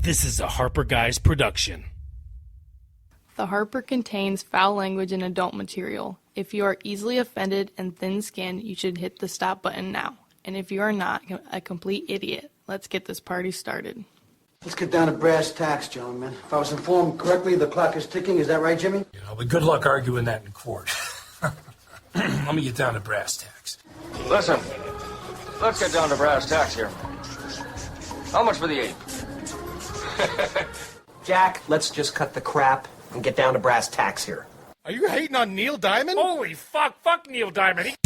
This is a Harper Guys production. The Harper contains foul language and adult material. If you are easily offended and thin-skinned, you should hit the stop button now. And if you are not a complete idiot, let's get this party started. Let's get down to brass tacks, gentlemen. If I was informed correctly, the clock is ticking. Is that right, Jimmy? Yeah, but good luck arguing that in court. Let me get down to brass tacks. Listen, let's get down to brass tacks here. How much for the ape? Jack, let's just cut the crap and get down to brass tacks here. Are you hating on Neil Diamond? Holy fuck Neil Diamond.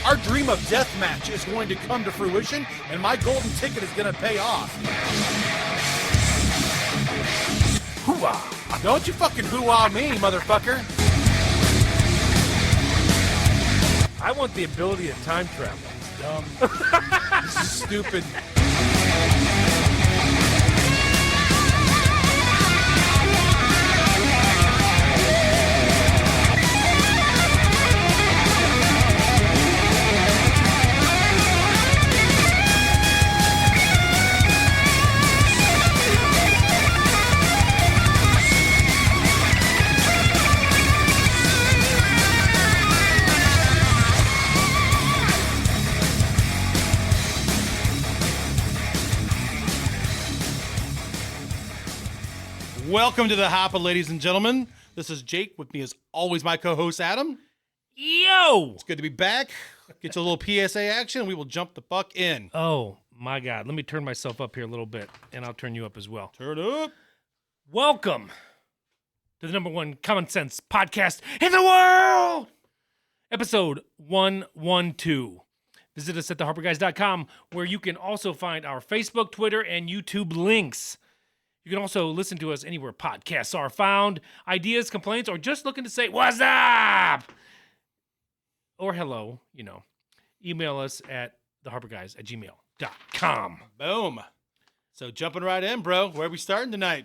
Our dream of deathmatch is going to come to fruition, and my golden ticket is going to pay off. Hoo-ah. Don't you fucking hoo-ah me, motherfucker. I want the ability to time travel. It's dumb. This is stupid. Welcome to the Harper, ladies and gentlemen. This is Jake. With me, as always, my co-host, Adam. Yo! It's good to be back. Get to a little PSA action, and we will jump the fuck in. Oh, my God. Let me turn myself up here a little bit, and I'll turn you up as well. Turn up. Welcome to the number one common sense podcast in the world! Episode 112. Visit us at theharperguys.com, where you can also find our Facebook, Twitter, and YouTube links. You can also listen to us anywhere podcasts are found, ideas, complaints, or just looking to say, what's up? Or hello, Email us at theharperguys@gmail.com. Boom. So jumping right in, bro. Where are we starting tonight?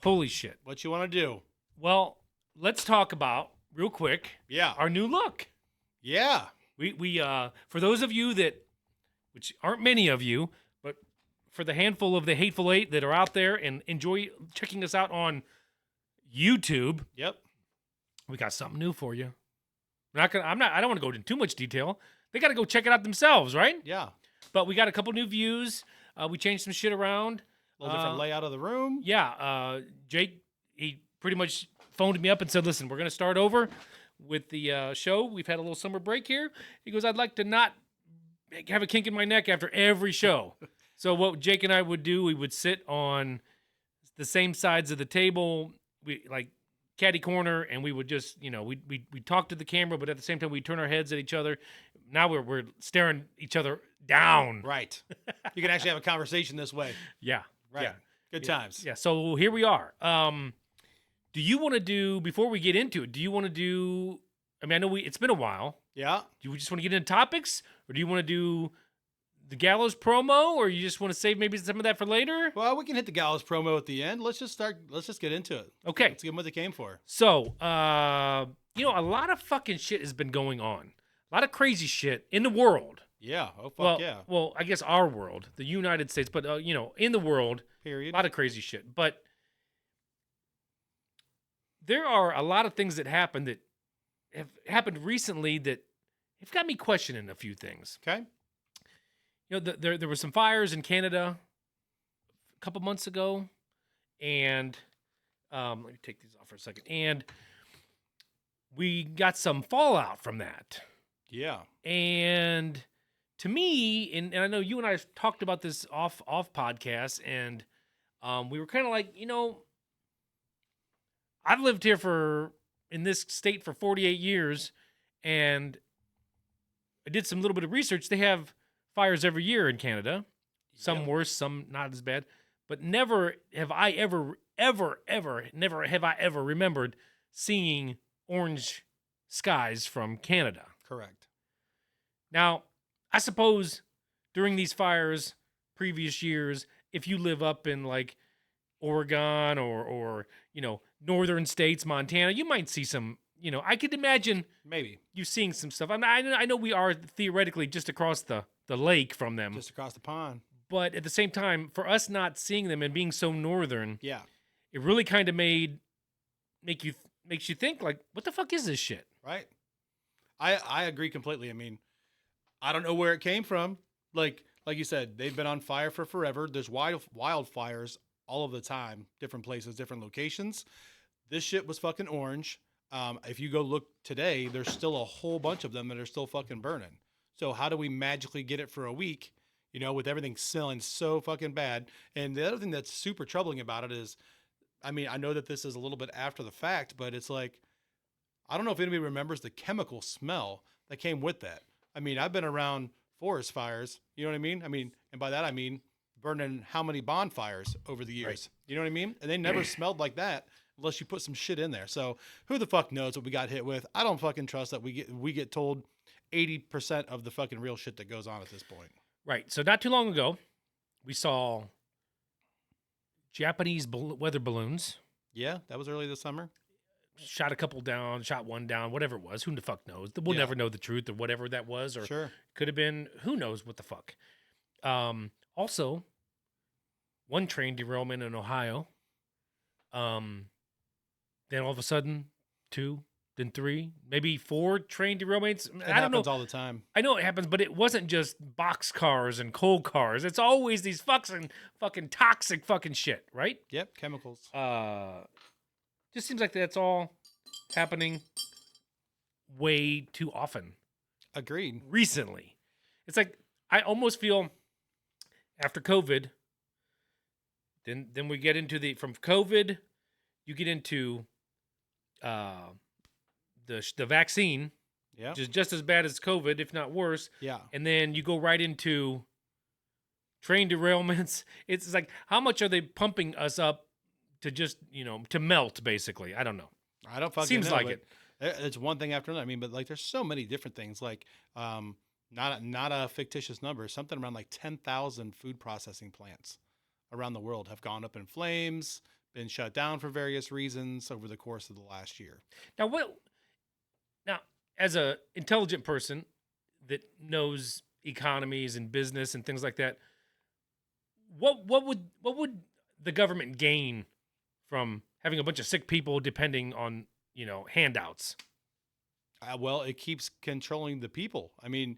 Holy shit. What you want to do? Well, let's talk about, real quick, our new look. Yeah. We for those of you that, which aren't many of you, but for the handful of the Hateful Eight that are out there and enjoy checking us out on YouTube. Yep. We got something new for you. I don't want to go into too much detail. They got to go check it out themselves, right? Yeah. But we got a couple new views. We changed some shit around. A little different layout of the room. Yeah. Jake, he pretty much phoned me up and said, listen, we're going to start over with the show. We've had a little summer break here. He goes, I'd like to not have a kink in my neck after every show. So what Jake and I would do, we would sit on the same sides of the table, we like catty corner, and we would just, we talk to the camera, but at the same time we turn our heads at each other. Now we're staring each other down. Right. You can actually have a conversation this way. Yeah. Right. Yeah. Good times. Yeah. So here we are. Do you want to do, before we get into it, do you want to do, I know it's been a while. Yeah. Do you just want to get into topics, or do you want to do the Gallows promo, or you just want to save maybe some of that for later? Well, we can hit the Gallows promo at the end. Let's just get into it. Okay. Let's give them what they came for. So, a lot of fucking shit has been going on. A lot of crazy shit in the world. Yeah. Oh, fuck yeah. Well, I guess our world, the United States, but, in the world. Period. A lot of crazy shit. But there are a lot of things that happened that have happened recently that have got me questioning a few things. Okay. There were some fires in Canada a couple months ago, and let me take these off for a second. And we got some fallout from that. Yeah. And to me, and I know you and I have talked about this off podcasts, and we were kind of like, I've lived here in this state for 48 years, and I did some little bit of research. They have fires every year in Canada, some worse, some not as bad, but never have I ever remembered seeing orange skies from Canada. Correct. Now, I suppose during these fires, previous years, if you live up in like Oregon or northern states, Montana, you might see some you know, I could imagine maybe you seeing some stuff. I know we are theoretically just across the lake from them, just across the pond. But at the same time, for us not seeing them and being so northern, Yeah. it really kind of makes you think like, what the fuck is this shit? Right. I agree completely. I mean, I don't know where it came from. Like you said, they've been on fire for forever. There's wildfires all of the time, different places, different locations. This shit was fucking orange. If you go look today, there's still a whole bunch of them that are still fucking burning. So how do we magically get it for a week, with everything smelling so fucking bad? And the other thing that's super troubling about it is, I mean, I know that this is a little bit after the fact, but it's like, I don't know if anybody remembers the chemical smell that came with that. I mean, I've been around forest fires, you know what I mean? I mean, and by that I mean burning how many bonfires over the years. Right. You know what I mean? And they never smelled like that unless you put some shit in there. So who the fuck knows what we got hit with? I don't fucking trust that we get told 80% of the fucking real shit that goes on at this point. Right. So not too long ago, we saw Japanese weather balloons. Yeah, that was early this summer. Shot a couple down, shot one down, whatever it was. Who the fuck knows? We'll never know the truth or whatever that was, or Sure. could have been who knows what the fuck. Also, one train derailment in Ohio. Then all of a sudden, 2, then 3, maybe 4 train derailments. It I don't know. happens all the time. I know it happens, but it wasn't just box cars and coal cars. It's always these fucking toxic fucking shit, right? Yep, chemicals. Just seems like that's all happening way too often Agreed. recently. It's like I almost feel after COVID, then we get into from COVID, you get into the vaccine, Yeah. which is just as bad as COVID, if not worse. Yeah. And then you go right into train derailments. It's like, how much are they pumping us up to just, to melt, basically? I don't know. I don't fucking Seems know, like but it. It's one thing after another. I mean, but like, there's so many different things. Like, not a fictitious number. Something around like 10,000 food processing plants around the world have gone up in flames, been shut down for various reasons over the course of the last year. Now, as a intelligent person that knows economies and business and things like that, what would the government gain from having a bunch of sick people depending on handouts? Well, it keeps controlling the people. I mean,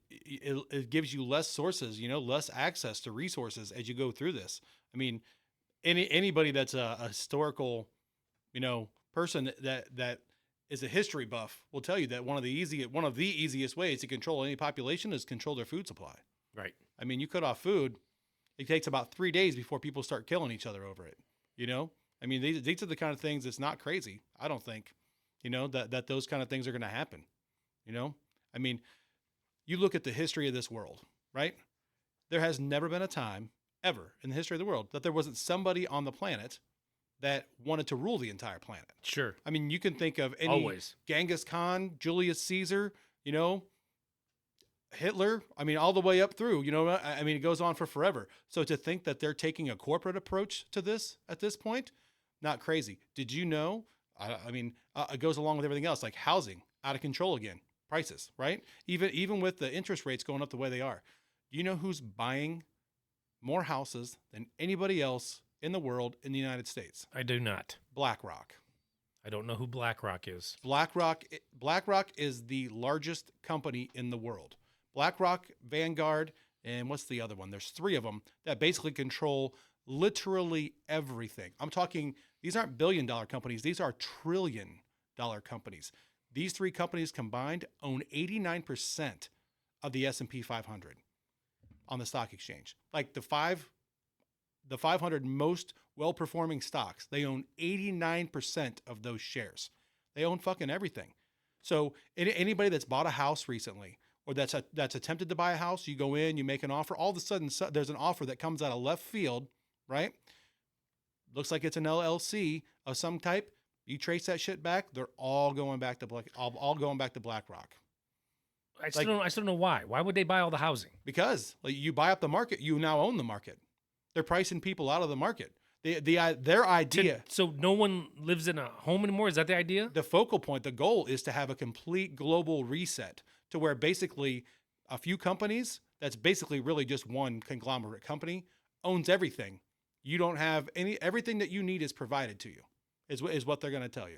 it gives you less sources, less access to resources as you go through this. I mean, anybody that's a historical, person that is a history buff will tell you that one of the easiest ways to control any population is control their food supply. Right. I mean, you cut off food, it takes about 3 days before people start killing each other over it. I mean, these are the kind of things that's not crazy. I don't think, that those kind of things are going to happen. I mean, you look at the history of this world, right? There has never been a time ever in the history of the world that there wasn't somebody on the planet that wanted to rule the entire planet. Sure. I mean, you can think of any Always. Genghis Khan, Julius Caesar, Hitler, I mean, all the way up through, I mean, it goes on for forever. So to think that they're taking a corporate approach to this at this point, not crazy. Did you know? I mean, it goes along with everything else, like housing out of control again, prices, right? Even with the interest rates going up the way they are. Do you know who's buying more houses than anybody else in the world in the United States? I do not. BlackRock. I don't know who BlackRock is. BlackRock is the largest company in the world. BlackRock, Vanguard, and what's the other one? There's 3 of them that basically control literally everything. I'm talking, these aren't billion-dollar companies. These are trillion-dollar companies. These 3 companies combined own 89% of the S&P 500 on the stock exchange. Like the 500 most well-performing stocks, they own 89% of those shares. They own fucking everything. So anybody that's bought a house recently, or that's attempted to buy a house, you go in, you make an offer, all of a sudden there's an offer that comes out of left field, right? Looks like it's an LLC of some type. You trace that shit back, they're all going back to BlackRock. I still don't know why. Why would they buy all the housing? Because you buy up the market, you now own the market. They're pricing people out of the market. Their idea. So no one lives in a home anymore? Is that the idea? The focal point, the goal is to have a complete global reset to where basically a few companies that's basically really just one conglomerate company, owns everything. You don't have everything that you need is provided to you, is what they're going to tell you.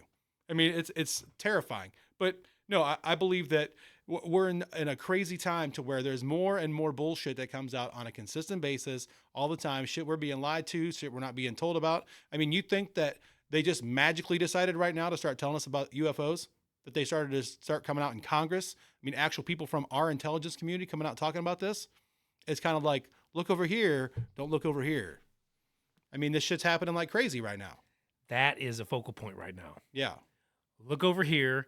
I mean, it's terrifying. But no, I believe that we're in a crazy time to where there's more and more bullshit that comes out on a consistent basis all the time. Shit we're being lied to, shit we're not being told about. I mean, you think that they just magically decided right now to start telling us about UFOs? That they started to start coming out in Congress? I mean, actual people from our intelligence community coming out talking about this? It's kind of like, look over here, don't look over here. I mean, this shit's happening like crazy right now. That is a focal point right now. Yeah. Look over here.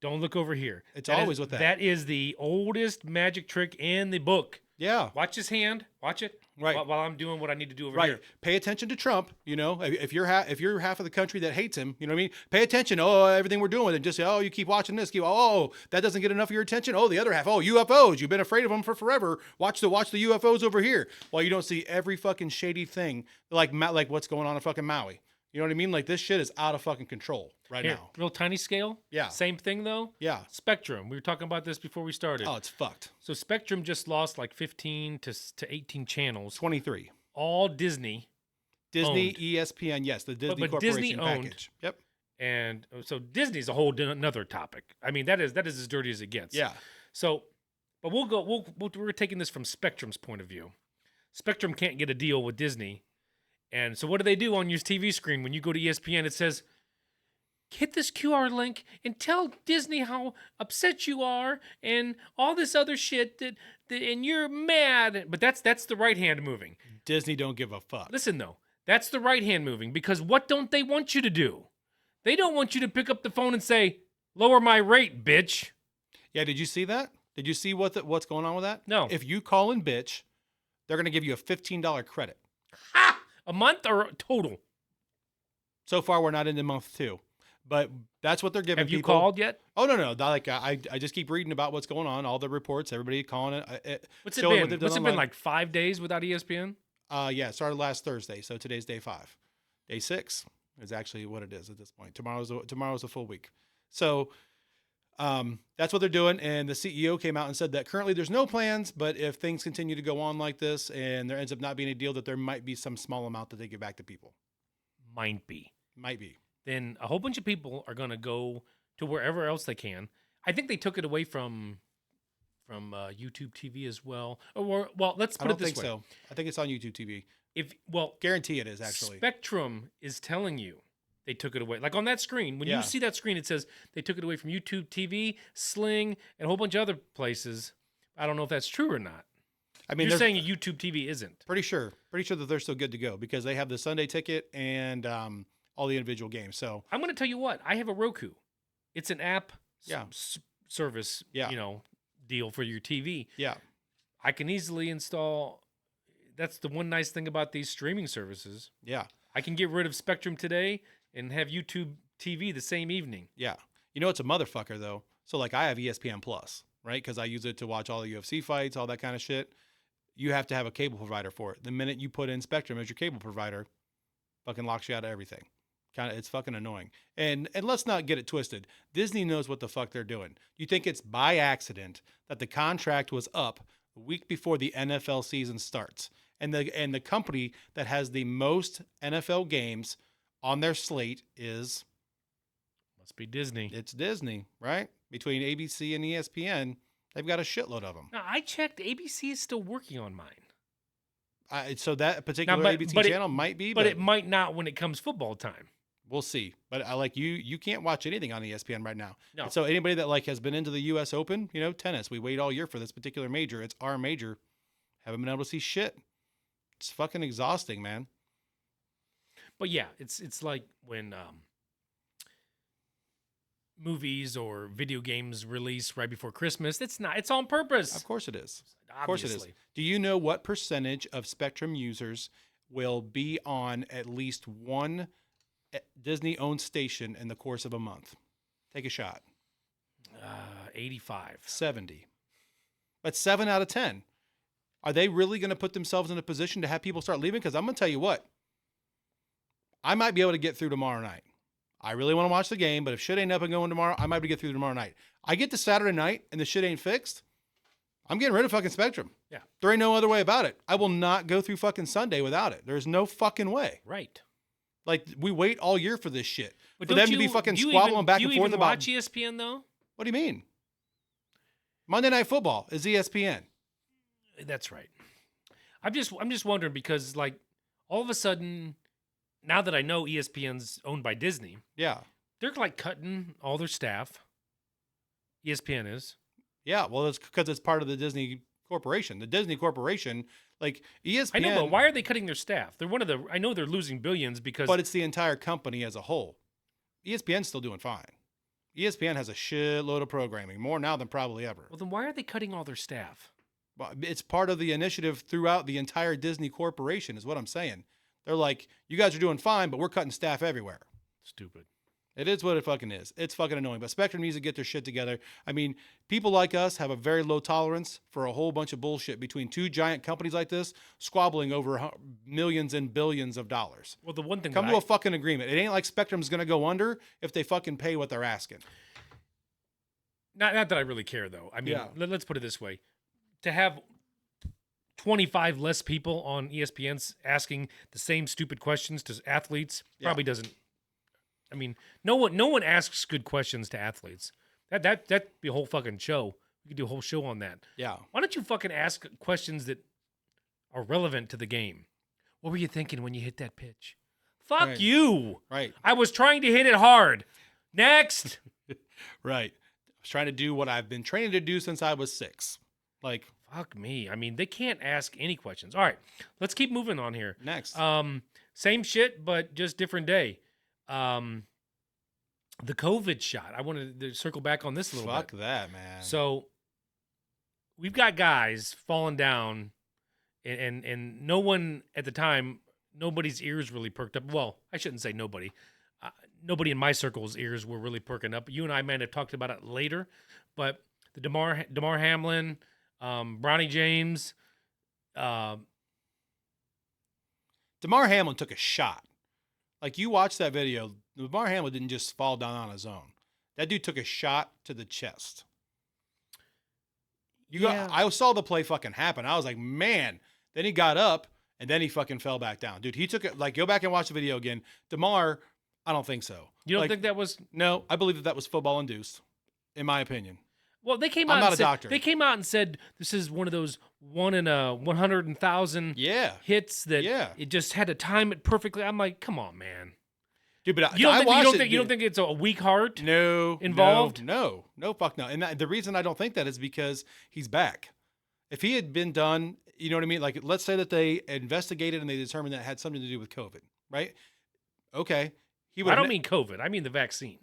Don't look over here. It's always with that. That is the oldest magic trick in the book. Yeah. Watch his hand. Watch it. Right. While I'm doing what I need to do over Right. here. Pay attention to Trump. You know, if you're half of the country that hates him, you know what I mean? Pay attention. Oh, everything we're doing with it. Just say, oh, you keep watching this. That doesn't get enough of your attention. Oh, the other half. Oh, UFOs. You've been afraid of them for forever. Watch the UFOs over here. While you don't see every fucking shady thing like what's going on in fucking Maui. You know what I mean? Like, this shit is out of fucking control right Here, now. real tiny scale. Yeah. Same thing though. Yeah. Spectrum. We were talking about this before we started. Oh, it's fucked. So Spectrum just lost like 15 to 18 channels. 23. All Disney. Disney, Owned. ESPN, yes, the Disney But Corporation Disney owned. package. Yep. And so Disney's a whole another topic. I mean, that is as dirty as it gets. Yeah. So, but we're taking this from Spectrum's point of view. Spectrum can't get a deal with Disney. And so what do they do on your TV screen when you go to ESPN? It says, hit this QR link and tell Disney how upset you are and all this other shit and you're mad. But that's the right hand moving. Disney don't give a fuck. Listen, though, that's the right hand moving because what don't they want you to do? They don't want you to pick up the phone and say, lower my rate, bitch. Yeah, did you see that? Did you see what's going on with that? No. If you call in bitch, they're going to give you a $15 credit. Ha! A month or total? So far, we're not into month 2. But that's what they're giving Have you people. called yet? Oh, no. Like, I just keep reading about what's going on, all the reports, everybody calling it. What's it showing been? what they've done What's it been, online. like 5 days without ESPN? Yeah, it started last Thursday, so today's day 5. Day 6 is actually what it is at this point. Tomorrow's a full week. So that's what they're doing. And the CEO came out and said that currently there's no plans, but if things continue to go on like this and there ends up not being a deal, that there might be some small amount that they give back to people. Might be. Then a whole bunch of people are going to go to wherever else they can. I think they took it away from YouTube TV as well. Or well, let's put I don't it this think way. so. I think it's on YouTube TV. Guarantee it is actually. Spectrum is telling you they took it away. Like on that screen, when you see that screen, it says they took it away from YouTube TV, Sling, and a whole bunch of other places. I don't know if that's true or not. I mean, you're saying YouTube TV isn't. Pretty sure that they're still good to go because they have the Sunday ticket and all the individual games. So I'm going to tell you what, I have a Roku. It's an app service, deal for your TV. Yeah. I can easily install. That's the one nice thing about these streaming services. Yeah. I can get rid of Spectrum today and have YouTube TV the same evening. Yeah. You know, it's a motherfucker though. So like I have ESPN Plus, right? Because I use it to watch all the UFC fights, all that kind of shit. You have to have a cable provider for it. The minute you put in Spectrum as your cable provider, fucking locks you out of everything. It's fucking annoying. And let's not get it twisted. Disney knows what the fuck they're doing. You think it's by accident that the contract was up the week before the NFL season starts? And the company that has the most NFL games on their slate must be Disney. It's Disney, right? Between ABC and ESPN, they've got a shitload of them. Now, I checked. ABC is still working on mine. So that particular ABC channel might be, but it might not when it comes football time. We'll see. But I you can't watch anything on ESPN right now. No. So anybody that has been into the U.S. Open, tennis, we wait all year for this particular major. It's our major. Haven't been able to see shit. It's fucking exhausting, man. But yeah, it's like when movies or video games release right before Christmas. It's not. It's on purpose. Of course it is. Obviously. Of course it is. Do you know what percentage of Spectrum users will be on at least one Disney-owned station in the course of a month? Take a shot. 85. 70. That's 7 out of 10. Are they really going to put themselves in a position to have people start leaving? Because I'm going to tell you what. I might be able to get through tomorrow night. I really want to watch the game, but if shit ain't up and going tomorrow, I might be able to get through tomorrow night. I get to Saturday night and the shit ain't fixed, I'm getting rid of fucking Spectrum. Yeah. There ain't no other way about it. I will not go through fucking Sunday without it. There's no fucking way. Right. Like, we wait all year for this shit. But For don't them to be you- fucking do you squabbling even- back do and you forth even about... watch ESPN, though? What do you mean? Monday Night Football is ESPN. That's right. I'm just wondering because, like, all of a sudden, now that I know ESPN's owned by Disney, Yeah. they're, like, cutting all their staff. ESPN is. Yeah, well, it's because it's part of the Disney Corporation. The Disney Corporation, like ESPN... I know, but why are they cutting their staff? They're one of the... I know they're losing billions because... But it's the entire company as a whole. ESPN's still doing fine. ESPN has a shitload of programming, more now than probably ever. Well, then why are they cutting all their staff? But it's part of the initiative throughout the entire Disney Corporation, is what I'm saying. They're like, you guys are doing fine, but we're cutting staff everywhere. Stupid. It is what it fucking is. It's fucking annoying. But Spectrum needs to get their shit together. I mean, people like us have a very low tolerance for a whole bunch of bullshit between two giant companies like this squabbling over millions and billions of dollars. Well, the one thing Come that to a fucking agreement. It ain't like Spectrum's going to go under if they fucking pay what they're asking. Not that I really care, though. I mean, Yeah. let's put it this way. To have 25 less people on ESPN's asking the same stupid questions to athletes probably doesn't... I mean, no one asks good questions to athletes. That'd be a whole fucking show. We could do a whole show on that. Yeah. Why don't you fucking ask questions that are relevant to the game? What were you thinking when you hit that pitch? Fuck Right. you. Right. I was trying to hit it hard. Next. Right. I was trying to do what I've been training to do since I was 6. Like, Fuck me. I mean, they can't ask any questions. All right, let's keep moving on here. next. Same shit, but just different day. The COVID shot. I wanted to circle back on this a little Fuck bit. that, man. So we've got guys falling down, and no one at the time, nobody's ears really perked up. Well, I shouldn't say nobody. Nobody in my circle's ears were really perking up. You and I might have talked about it later, but the Damar Hamlin, Bronny James, DeMar Hamlin took a shot. Like, you watch that video, DeMar Hamlin didn't just fall down on his own. That dude took a shot to the chest. I saw the play fucking happen. I was like, man. Then he got up, and then he fucking fell back down. Dude, he took it. Like, go back and watch the video again. DeMar, I don't think so. you don't Like, think that was... No, I believe that was football induced, in my opinion. Well, they came I'm out. not and a said, doctor. They came out and said this is one of those 1 in a 100,000 Yeah. hits that Yeah. it just had to time it perfectly. I'm like, come on, man. Dude, but You don't, I think, watched you don't it, think it's a weak heart? No. involved? No, fuck no. And the reason I don't think that is because he's back. If he had been done, you know what I mean? Like, let's say that they investigated and they determined that it had something to do with COVID, right? Okay. He would. I don't mean COVID. I mean the vaccine.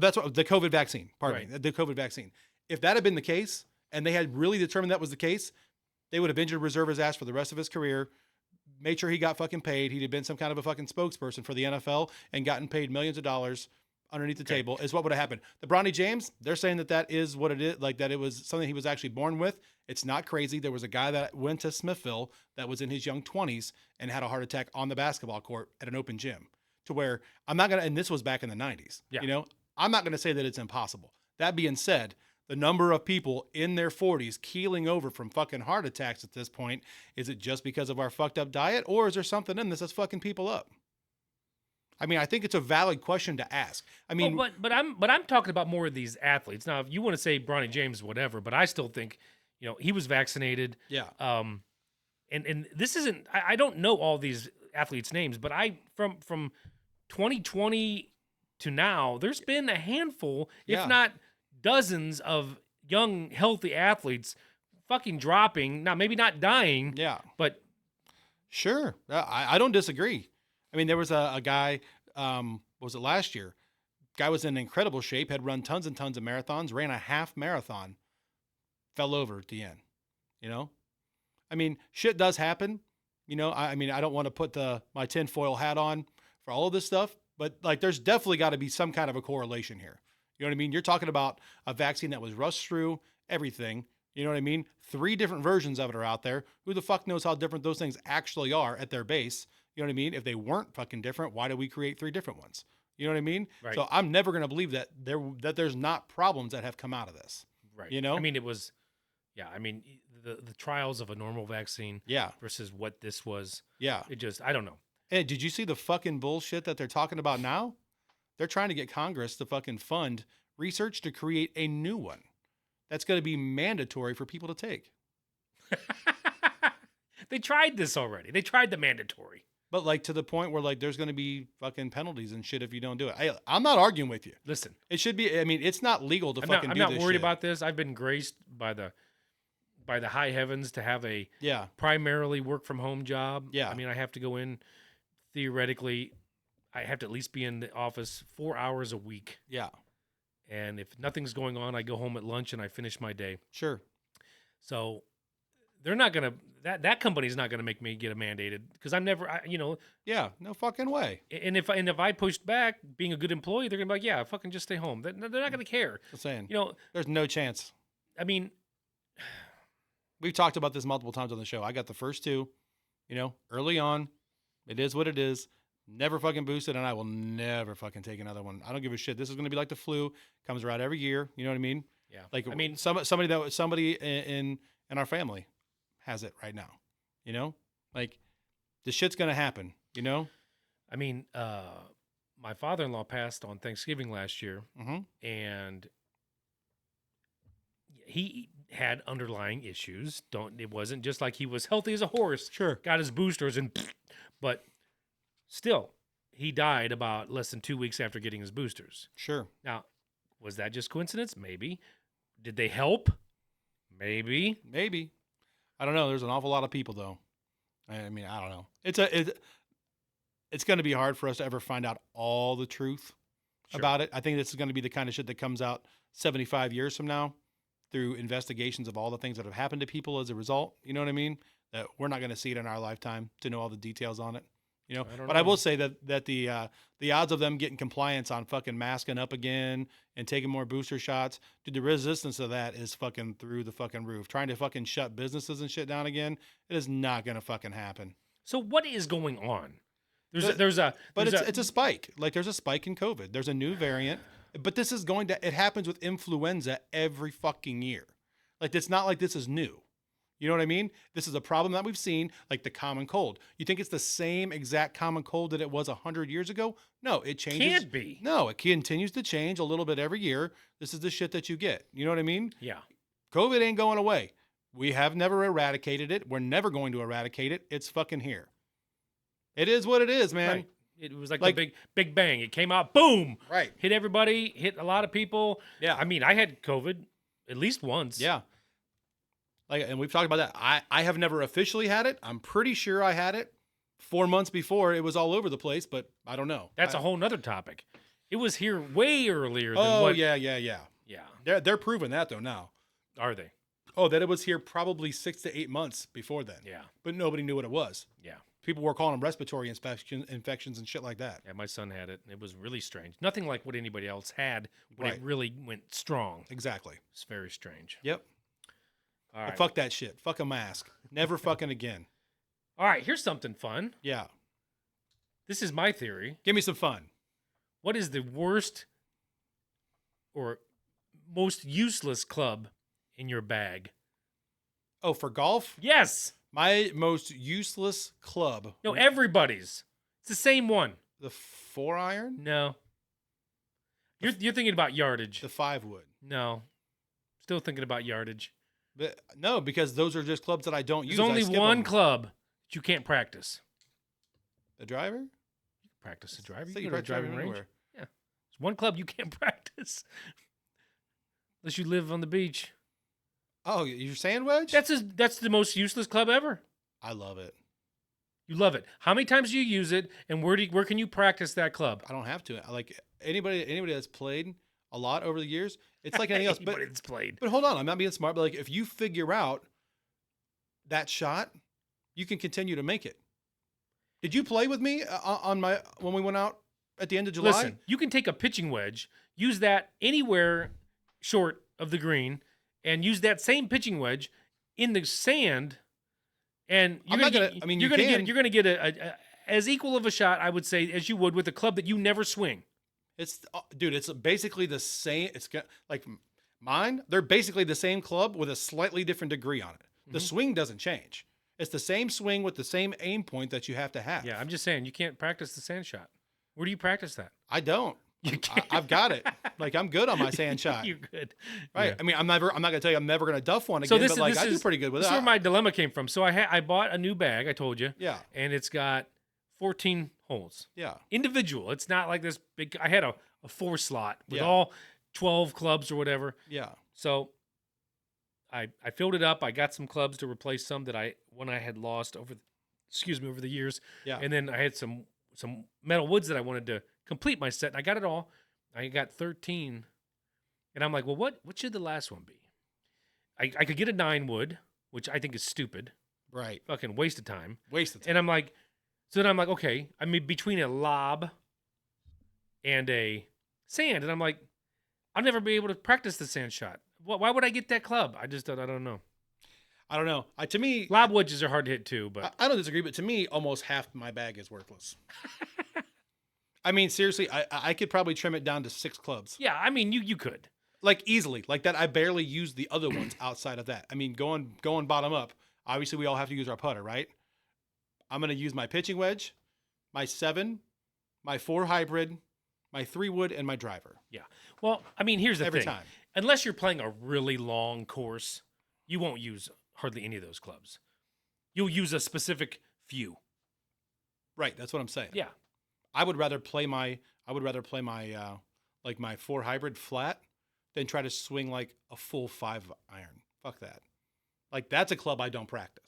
That's what the COVID vaccine. Pardon me. The COVID vaccine. If that had been the case, and they had really determined that was the case, they would have injured reserve his ass for the rest of his career, made sure he got fucking paid. He'd have been some kind of a fucking spokesperson for the NFL and gotten paid millions of dollars underneath the table, is what would have happened. The Bronny James, they're saying that is what it is, like that it was something he was actually born with. It's not crazy. There was a guy that went to Smithville that was in his young 20s and had a heart attack on the basketball court at an open gym, to where I'm not going to, and this was back in the 90s, Yeah. you know, I'm not going to say that it's impossible. That being said, the number of people in their 40s keeling over from fucking heart attacks at this point, is it just because of our fucked up diet, or is there something in this that's fucking people up? I mean, I think it's a valid question to ask. I mean, but I'm talking about more of these athletes. Now, if you want to say Bronny James, whatever, but I still think, he was vaccinated. yeah, And this isn't. I don't know all these athletes' names, but from 2020 to now, there's been a handful, Yeah. if not dozens, of young, healthy athletes fucking dropping. Now, maybe not dying. yeah. But Sure. I don't disagree. I mean, there was a guy, was it last year? Guy was in incredible shape, had run tons and tons of marathons, ran a half marathon, fell over at the end, I mean, shit does happen. I mean, I don't want to put my tinfoil hat on for all of this stuff, but like, there's definitely got to be some kind of a correlation here. You know what I mean? You're talking about a vaccine that was rushed through everything. You know what I mean? 3 different versions of it are out there. Who the fuck knows how different those things actually are at their base? You know what I mean? If they weren't fucking different, why did we create 3 different ones? You know what I mean? Right. So I'm never going to believe that there's not problems that have come out of this. right, You know? I mean, it was, Yeah, I mean, the trials of a normal vaccine Yeah. versus what this was, Yeah. it just, I don't know. Hey, did you see the fucking bullshit that they're talking about now? They're trying to get Congress to fucking fund research to create a new one that's going to be mandatory for people to take. They tried this already. They tried the mandatory. But like to the point where like there's going to be fucking penalties and shit if you don't do it. I'm not arguing with you. Listen, It should be. I mean, it's not legal to fucking I'm do not this worried shit. about this. I've been graced by the high heavens to have a Yeah. primarily work from home job. Yeah. I mean, I have to go in theoretically. I have to at least be in the office 4 hours a week. Yeah. And if nothing's going on, I go home at lunch and I finish my day. Sure. So they're not gonna that company's not gonna make me get a mandated because I'm never Yeah. No fucking way. and if I pushed back being a good employee, they're gonna be like, yeah, fucking just stay home. They're not gonna care. I'm saying. You know, There's no chance. I mean, We've talked about this multiple times on the show. I got the first two, early on. It is what it is. Never fucking boosted, and I will never fucking take another one. I don't give a shit. This is going to be like the flu. Comes around every year. You know what I mean? yeah. Like I mean, somebody in our family has it right now. Like this shit's going to happen. I mean, my father-in-law passed on Thanksgiving last year, Mm-hmm. and he had underlying issues. It wasn't just like he was healthy as a horse. Sure. Got his boosters but still, he died about less than 2 weeks after getting his boosters. Sure. Now, was that just coincidence? Maybe. Did they help? Maybe. Maybe. I don't know. There's an awful lot of people though. I mean, I don't know. It's going to be hard for us to ever find out all the truth about it. I think this is going to be the kind of shit that comes out 75 years from now through investigations of all the things that have happened to people as a result. You know what I mean? That we're not going to see it in our lifetime to know all the details on it. But I will say that the odds of them getting compliance on fucking masking up again and taking more booster shots, dude, the resistance of that is fucking through the fucking roof. Trying to fucking shut businesses and shit down again, it is not going to fucking happen. So what is going on? It's a spike. Like there's a spike in COVID. There's a new variant, but this is it happens with influenza every fucking year. Like it's not like this is new. You know what I mean? This is a problem that we've seen, like the common cold. You think it's the same exact common cold that it was 100 years ago? No, it changes. Can't be. No, it continues to change a little bit every year. This is the shit that you get. You know what I mean? Yeah. COVID ain't going away. We have never eradicated it. We're never going to eradicate it. It's fucking here. It is what it is, man. Right. It was like the big bang. It came out, boom. Right. Hit everybody, hit a lot of people. Yeah. I mean, I had COVID at least once. Yeah. And we've talked about that. I have never officially had it. I'm pretty sure I had it 4 months before. It was all over the place, but I don't know. That's a whole nother topic. It was here way earlier than Oh, what. yeah. Yeah. They're proving that though now. Are they? Oh, that it was here probably 6 to 8 months before then. Yeah. But nobody knew what it was. Yeah. People were calling them respiratory infections and shit like that. Yeah, my son had it. It was really strange. Nothing like what anybody else had when Right. it really went strong. Exactly. It's very strange. Yep. All Well, right. fuck that shit. Fuck a mask. Never fucking again. All right, here's something fun. Yeah. This is my theory. Give me some fun. What is the worst or most useless club in your bag? Oh, for golf? Yes. My most useless club. No, everybody's. It's the same one. The 4-iron? No. You're thinking about yardage. The 5-wood. No. Still thinking about yardage. But, no, because those are just clubs that I don't use. There's only I skip one them. club that you can't practice. The driver? Practice the driver. So You go to a driving range. anywhere. Yeah. There's one club you can't practice. Unless you live on the beach. Oh, your sand wedge? That's the most useless club ever. I love it. You love it. How many times do you use it, and where can you practice that club? I don't have to. Like anybody that's played a lot over the years, it's like anything else. Anybody that's played. But hold on, I'm not being smart. But like, if you figure out that shot, you can continue to make it. Did you play with me when we went out at the end of July? Listen, you can take a pitching wedge, use that anywhere short of the green, and use that same pitching wedge in the sand, and you're gonna get a as equal of a shot, I would say, as you would with a club that you never swing. It's dude. It's basically the same. It's like Mine, they're basically the same club with a slightly different degree on it. The swing doesn't change. It's the same swing with the same aim point that you have to have. Yeah, I'm just saying you can't practice the sand shot. Where do you practice that? I don't. You can't. I've got it. Like, I'm good on my sand shot. You're good, Right. Yeah. I mean, I'm not gonna tell you I'm never gonna duff one again, So this, but like this I is, do pretty good with this it. is where my dilemma came from. So I bought a new bag. I told you. Yeah. And it's got 14 holes. Yeah. Individual. It's not like this big. I had a 4 slot with Yeah. all 12 clubs or whatever. Yeah. So I filled it up. I got some clubs to replace some that I had lost over the years. Yeah. And then I had some metal woods that I wanted to complete my set. And I got it all. I got 13. And I'm like, well, what should the last one be? I could get a 9 wood, which I think is stupid. Right. Fucking waste of time. Waste of time. And I'm like, so then I'm like, okay, I mean, between a lob and a sand. And I'm like, I'll never be able to practice the sand shot. Why would I get that club? I don't know. I don't know. To me, Lob wedges are hard to hit too, but I don't disagree, but to me, almost half my bag is worthless. I mean, seriously, I could probably trim it down to 6 clubs. yeah, I mean, you could. Like easily. Like that, I barely use the other ones outside of that. I mean, going bottom up, obviously we all have to use our putter, right? I'm going to use my pitching wedge, my 7, my 4 hybrid, my 3 wood, and my driver. Yeah. Well, I mean, here's the Every thing. time. Unless you're playing a really long course, you won't use hardly any of those clubs. You'll use a specific few. Right. That's what I'm saying. Yeah. I would rather play my like my 4 hybrid flat than try to swing like a full 5 iron. Fuck that. Like that's a club I don't practice.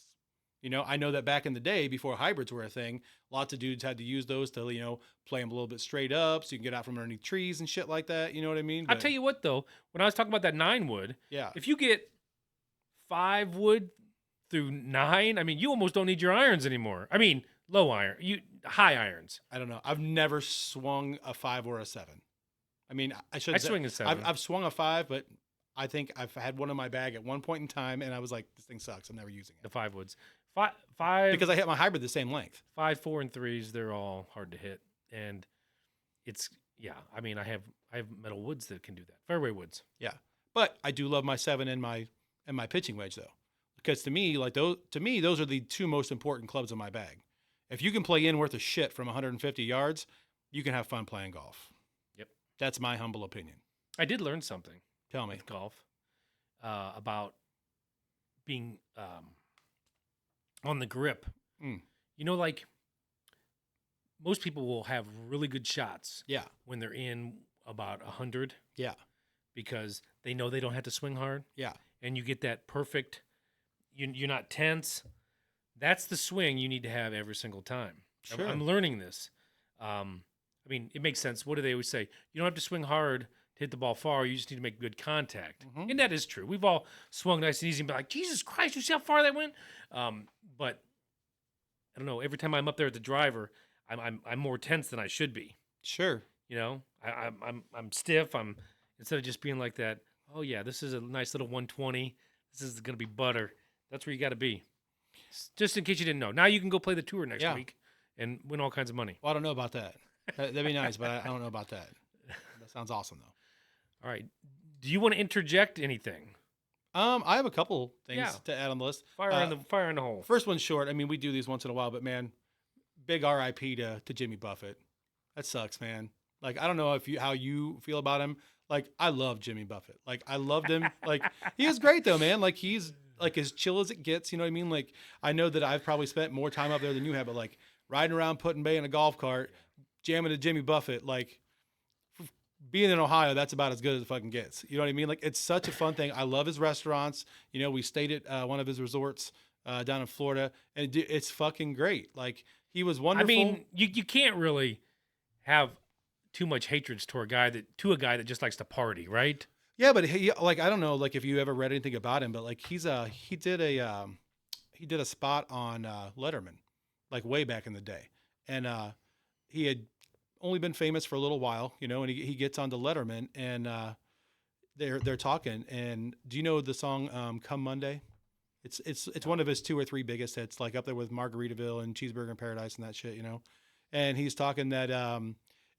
You know, I know that back in the day before hybrids were a thing, lots of dudes had to use those to, you know, play them a little bit straight up so you can get out from underneath trees and shit like that. You know what I mean? I'll tell you what though, when I was talking about that 9 wood, Yeah. if you get 5 wood through 9, I mean, you almost don't need your irons anymore. I mean, low iron, high irons. I don't know. I've never swung a 5 or a 7. I mean, I should swing a 7. I've swung a 5, but I think I've had one in my bag at one point in time, and I was like, this thing sucks. I'm never using it. The 5 woods. Five Because I hit my hybrid the same length. 5, 4, and 3s, they're all hard to hit. And it's, yeah, I mean, I have metal woods that can do that. Fairway woods. Yeah. But I do love my 7 and my pitching wedge, though. Because to me, those are the 2 most important clubs in my bag. If you can play in worth of shit from 150 yards, you can have fun playing golf. Yep. That's my humble opinion. I did learn something. Tell me. With golf about being on the grip. Mm. You know, like most people will have really good shots Yeah. when they're in about 100 Yeah. because they know they don't have to swing hard. Yeah. And you get that perfect, you're not tense. That's the swing you need to have every single time. Sure. I'm learning this. I mean, it makes sense. What do they always say? You don't have to swing hard to hit the ball far. You just need to make good contact. Mm-hmm. And that is true. We've all swung nice and easy and be like, Jesus Christ, you see how far that went? But I don't know. Every time I'm up there at the driver, I'm more tense than I should be. Sure. You know, I'm stiff. Instead of just being like that. Oh yeah, this is a nice little 120. This is gonna be butter. That's where you got to be. Just in case you didn't know. Now you can go play the tour next week and win all kinds of money. Well, I don't know about that. That'd be nice, but I don't know about that. That sounds awesome, though. All right. Do you want to interject anything? I have a couple things Yeah. to add on the list. Fire in the hole. First one's short. I mean, we do these once in a while, but man, big RIP to Jimmy Buffett. That sucks, man. Like, I don't know how you feel about him. Like, I love Jimmy Buffett. Like, I loved him. Like, he was great though, man. Like, he's like as chill as it gets. You know what I mean? Like, I know that I've probably spent more time up there than you have, but like riding around Put-in Bay in a golf cart, jamming to Jimmy Buffett, like being in Ohio, that's about as good as it fucking gets. You know what I mean? Like, it's such a fun thing. I love his restaurants. You know, we stayed at one of his resorts down in Florida, and it's fucking great. Like, he was wonderful. I mean, you can't really have too much hatred to a guy that just likes to party, right? Yeah, but he, like, I don't know, like if you ever read anything about him, but like he did a spot on Letterman, like way back in the day, and he had only been famous for a little while, you know, and he gets onto Letterman, and they're talking, and do you know the song "Come Monday"? It's one of his 2 or 3 biggest hits, like up there with Margaritaville and Cheeseburger in Paradise and that shit, you know, and he's talking that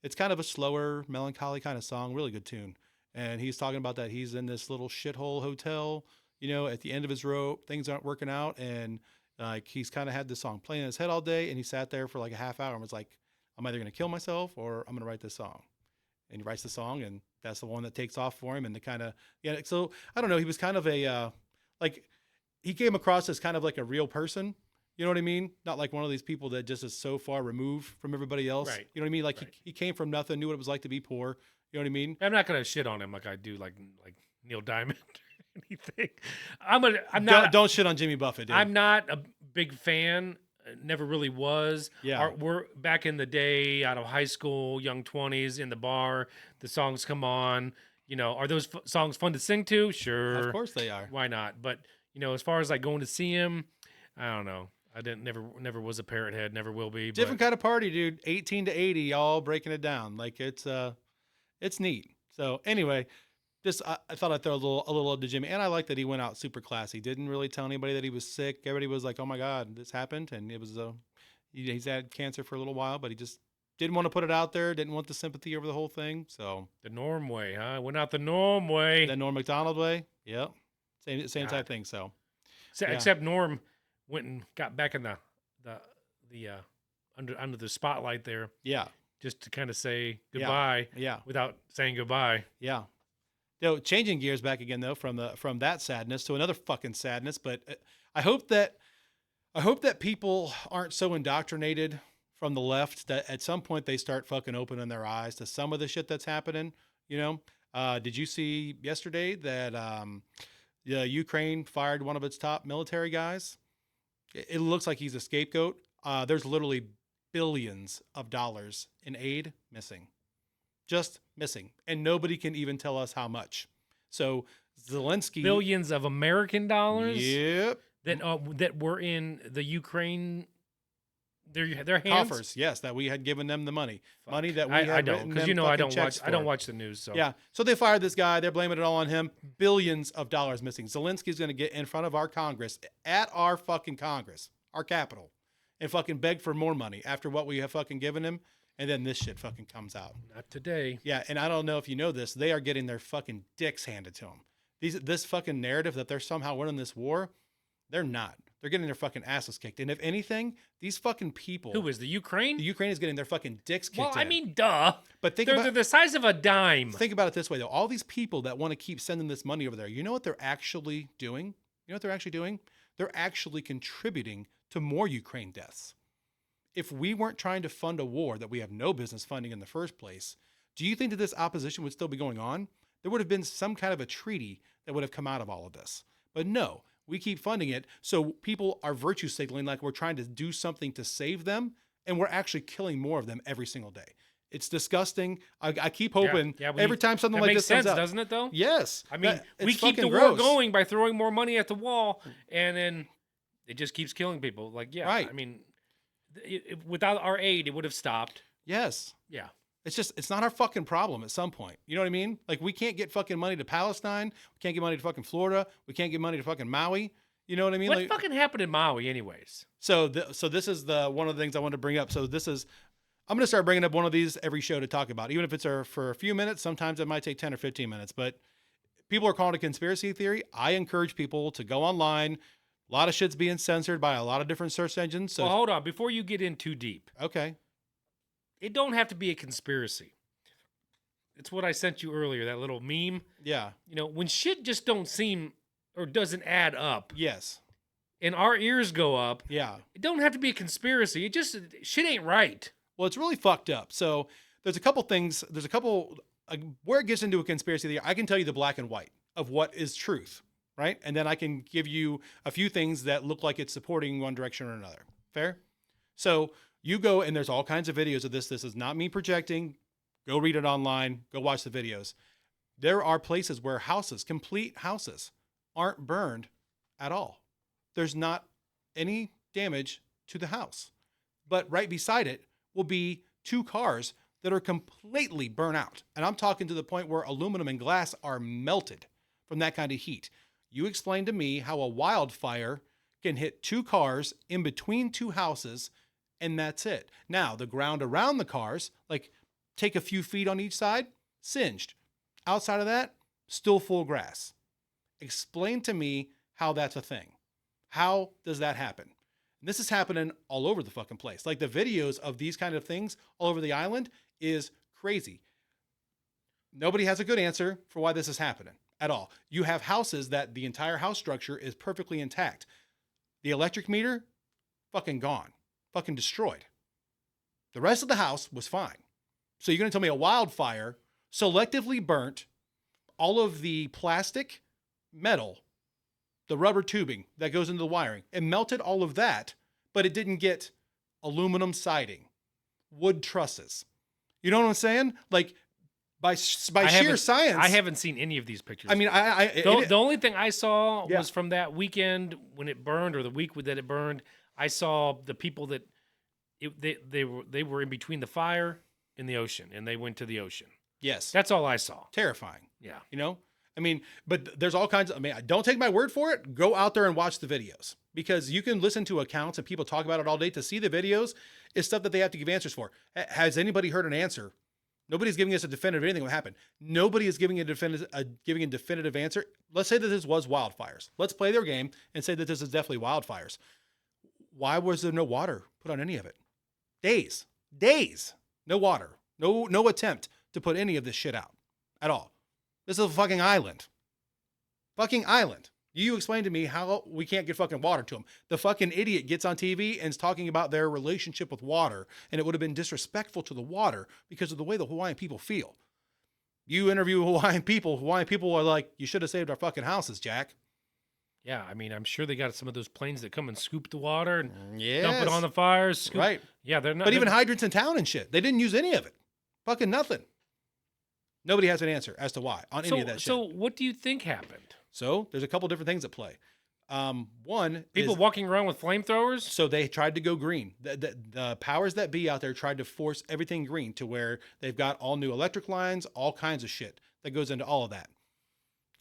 it's kind of a slower, melancholy kind of song, really good tune. And he's talking about that he's in this little shithole hotel, at the end of his rope, things aren't working out. And like, he's kind of had this song playing in his head all day. And he sat there for like a half hour and was like, I'm either going to kill myself or I'm going to write this song. And he writes the song, and that's the one that takes off for him. And the kind of, so I don't know. He was kind of he came across as kind of like a real person. You know what I mean? Not like one of these people that just is so far removed from everybody else. Right. You know what I mean? Like Right. he came from nothing, knew what it was like to be poor. You know what I mean? I'm not gonna shit on him like I do like Neil Diamond or anything. I'm not. Don't shit on Jimmy Buffett, dude. I'm not a big fan. Never really was. Yeah. We're back in the day, out of high school, young 20s, in the bar. The songs come on. Are those songs fun to sing to? Sure. Of course they are. Why not? But as far as like going to see him, I don't know. I never was a parrot head. Never will be. Different but kind of party, dude. 18 to 80, all breaking it down. Like it's neat. So anyway, just I thought I'd throw a little to Jimmy, and I like that he went out super classy. Didn't really tell anybody that he was sick. Everybody was like, "Oh my God, this happened," and it was he's had cancer for a little while, but he just didn't want to put it out there. Didn't want the sympathy over the whole thing. So the Norm way, huh? Went out the Norm way. the Norm Macdonald way. Yep, same God. type thing. So Except Norm went and got back in the under the spotlight there, yeah, just to kind of say goodbye, yeah. without saying goodbye. Yeah. Though changing gears back again though from that sadness to another fucking sadness, but I hope that people aren't so indoctrinated from the left that at some point they start fucking opening their eyes to some of the shit that's happening. Did you see yesterday that Ukraine fired one of its top military guys? It looks like he's a scapegoat. There's literally billions of dollars in aid missing. Just missing. And nobody can even tell us how much. So Zelensky. Billions of American dollars. Yep. That were in the Ukraine. Their hands. Coffers, yes, that we had given them the money. Fuck. Money that we I had don't, written because them I fucking don't checks watch. I don't for. watch the news. So Yeah. So they fired this guy. They're blaming it all on him. Billions of dollars missing. Zelensky's going to get in front of our Congress, at our fucking Congress, our capital, and fucking beg for more money after what we have fucking given him. And then this shit fucking comes out. Not today. Yeah. And I don't know if you know this. They are getting their fucking dicks handed to them. This fucking narrative that they're somehow winning this war, they're not. They're getting their fucking asses kicked. And if anything, these fucking people. Who is the Ukraine? The Ukraine is getting their fucking dicks kicked Well, in. I mean, duh. But They're the size of a dime. Think about it this way, though. All these people that want to keep sending this money over there, you know what they're actually doing? You know what they're actually doing? They're actually contributing to more Ukraine deaths. If we weren't trying to fund a war that we have no business funding in the first place, do you think that this opposition would still be going on? There would have been some kind of a treaty that would have come out of all of this. But no, we keep funding it. So people are virtue signaling like we're trying to do something to save them, and we're actually killing more of them every single day. It's disgusting. I keep hoping every time something that like makes this sense, comes out. doesn't it, though? Yes. I mean, it's we keep the fucking war gross. going by throwing more money at the wall, and then it just keeps killing people. Like, yeah, Right. I mean, without our aid, it would have stopped. Yes. Yeah. It's not our fucking problem at some point. You know what I mean? Like, we can't get fucking money to Palestine. We can't get money to fucking Florida. We can't get money to fucking Maui. You know what I mean? What Like, fucking happened in Maui, anyways? so this is one of the things I wanted to bring up. So I'm going to start bringing up one of these every show to talk about, even if it's for a few minutes. Sometimes it might take 10 or 15 minutes, but people are calling it a conspiracy theory. I encourage people to go online. A lot of shit's being censored by a lot of different search engines. So Well, hold on. Before you get in too deep, okay. it don't have to be a conspiracy. It's what I sent you earlier, that little meme. Yeah. When shit just don't seem or doesn't add up, Yes. and our ears go up, Yeah. it don't have to be a conspiracy. It just, shit ain't right. Well, it's really fucked up. So there's a couple things. There's a couple where it gets into a conspiracy theory. I can tell you the black and white of what is truth, right? And then I can give you a few things that look like it's supporting one direction or another. Fair? So you go, and there's all kinds of videos of this. This is not me projecting. Go read it online. Go watch the videos. There are places where houses, complete houses, aren't burned at all. There's not any damage to the house. But right beside it will be two cars that are completely burnt out. And I'm talking to the point where aluminum and glass are melted from that kind of heat. You explain to me how a wildfire can hit two cars in between two houses, and that's it. Now, the ground around the cars, like take a few feet on each side, singed. Outside of that, still full grass. Explain to me how that's a thing. How does that happen? This is happening all over the fucking place. Like the videos of these kind of things all over the island is crazy. Nobody has a good answer for why this is happening at all. You have houses that the entire house structure is perfectly intact. The electric meter, fucking gone. Fucking destroyed. The rest of the house was fine. So you're going to tell me a wildfire selectively burnt all of the plastic, metal, the rubber tubing that goes into the wiring. It melted all of that, but it didn't get aluminum siding, wood trusses. You know what I'm saying? Like by sheer science. I haven't seen any of these pictures. I mean, the only thing I saw Yeah. was from that weekend when it burned, or the week that it burned. I saw the people that they were in between the fire and the ocean, and they went to the ocean. yes, That's all I saw. terrifying. Yeah. You know, I mean, but there's all kinds of, I mean, don't take my word for it. Go out there and watch the videos, because you can listen to accounts and people talk about it all day. To see the videos is stuff that they have to give answers for. Has anybody heard an answer? Nobody's giving us a definitive anything will happen. Nobody is giving a definitive answer. Let's say that this was wildfires. Let's play their game and say that this is definitely wildfires. Why was there no water put on any of it? Days, no water, no attempt to put any of this shit out at all. This is a fucking island. You explain to me how we can't get fucking water to them. The fucking idiot gets on TV and is talking about their relationship with water, and it would have been disrespectful to the water because of the way the Hawaiian people feel. You interview Hawaiian people are like, you should have saved our fucking houses, Jack. Yeah, I mean, I'm sure they got some of those planes that come and scoop the water and dump Yes. it on the fires. Scoop. Right. Yeah, they're not. But even they're- hydrants in town and shit, they didn't use any of it. Fucking nothing. Nobody has an answer as to why on any of that shit. So what do you think happened? So there's a couple different things at play. One, People is, walking around with flamethrowers? so they tried to go green. The powers that be out there tried to force everything green to where they've got all new electric lines, all kinds of shit that goes into all of that.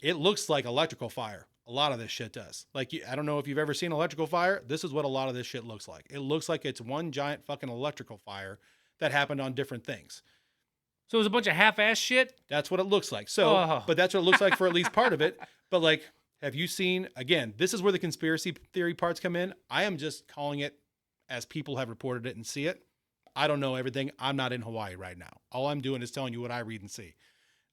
It looks like electrical fire. A lot of this shit does. Like, I don't know if you've ever seen electrical fire. This is what a lot of this shit looks like. It looks like it's one giant fucking electrical fire that happened on different things. So it was a bunch of half-ass shit? That's what it looks like. So, Oh. but that's what it looks like for at least part of it. But like, have you seen, again, this is where the conspiracy theory parts come in. I am just calling it as people have reported it and see it. I don't know everything. I'm not in Hawaii right now. All I'm doing is telling you what I read and see.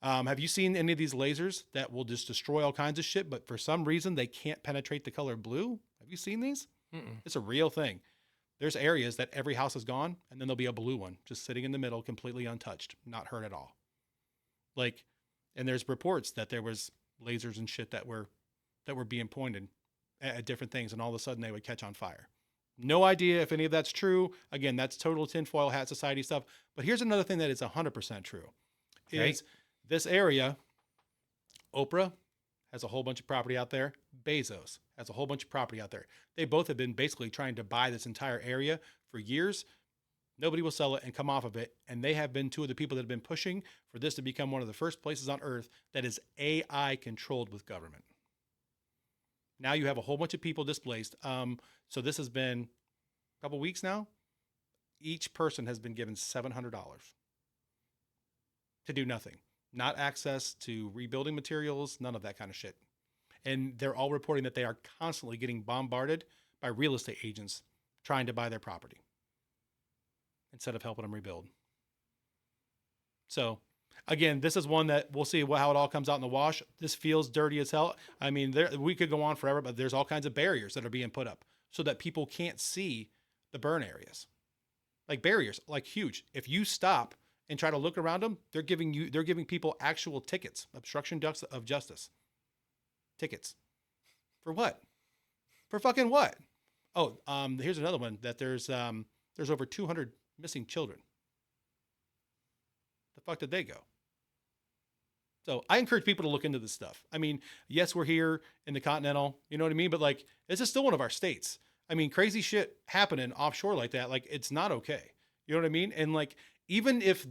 Have you seen any of these lasers that will just destroy all kinds of shit, but for some reason they can't penetrate the color blue? Have you seen these? Mm-mm. It's a real thing. There's areas that every house is gone, and then there'll be a blue one just sitting in the middle, completely untouched, not hurt at all. Like, and there's reports that there was lasers and shit that were being pointed at different things, and all of a sudden they would catch on fire. No idea if any of that's true. Again, that's total tinfoil hat society stuff. But here's another thing that is 100% true. Okay. Is this area, Oprah has a whole bunch of property out there. Bezos has a whole bunch of property out there. They both have been basically trying to buy this entire area for years. Nobody will sell it and come off of it. And they have been two of the people that have been pushing for this to become one of the first places on earth that is AI controlled with government. Now you have a whole bunch of people displaced. So this has been a couple weeks now. Each person has been given $700 to do nothing. Not access to rebuilding materials, none of that kind of shit. And they're all reporting that they are constantly getting bombarded by real estate agents trying to buy their property instead of helping them rebuild. So, again, this is one that we'll see how it all comes out in the wash. This feels dirty as hell. I mean, we could go on forever, but there's all kinds of barriers that are being put up so that people can't see the burn areas. Like barriers, like huge. If you stop and try to look around them, they're giving people actual tickets, obstruction of justice tickets. For what? For fucking what? Oh, here's another one that there's over 200 missing children. The fuck did they go? So I encourage people to look into this stuff. I mean, yes, we're here in the Continental, you know what I mean? But like, this is still one of our states. I mean, crazy shit happening offshore like that, like it's not okay. You know what I mean? And like, even if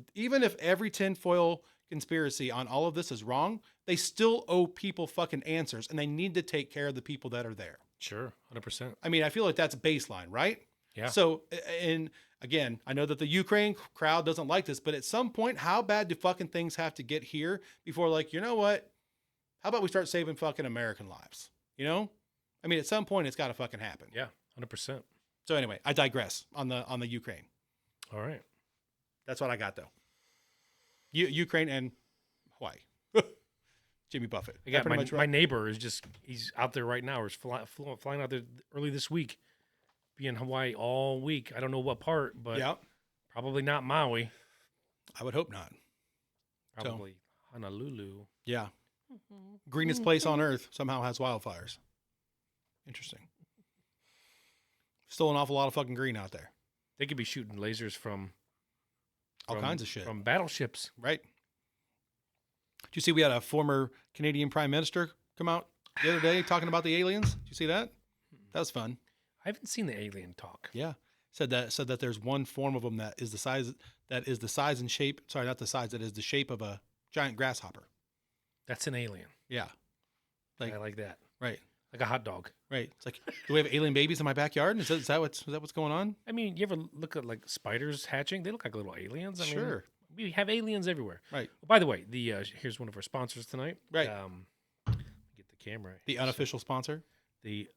every tinfoil conspiracy on all of this is wrong, they still owe people fucking answers, and they need to take care of the people that are there. Sure, 100%. I mean, I feel like that's baseline, right? Yeah. So, and again, I know that the Ukraine crowd doesn't like this, but at some point, how bad do fucking things have to get here before, like, you know what? How about we start saving fucking American lives? You know? I mean, at some point, it's got to fucking happen. Yeah, 100%. So anyway, I digress on the Ukraine. All right. That's what I got though. Ukraine and Hawaii. Jimmy Buffett. I got That pretty much my right? neighbor is he's out there right now. He's flying out there early this week. Be in Hawaii all week. I don't know what part, but Yeah, probably not Maui. I would hope not. Probably Honolulu. Yeah. Greenest place on earth somehow has wildfires. Interesting. Still an awful lot of fucking green out there. They could be shooting lasers from All kinds of shit. from battleships. Right. Did you see we had a former Canadian Prime Minister come out the other day talking about the aliens? Did you see that? That was fun. I haven't seen the alien talk. Yeah. Said that there's one form of them that is the size and shape. Sorry, not the size. That is the shape of a giant grasshopper. That's an alien. Yeah. I like that. Right. Like a hot dog. Right. It's like, do we have alien babies in my backyard? Is that what's going on? I mean, you ever look at like spiders hatching? They look like little aliens. I mean, Sure. we have aliens everywhere. Right. By the way, the here's one of our sponsors tonight. Right. Get the camera. The unofficial sponsor. The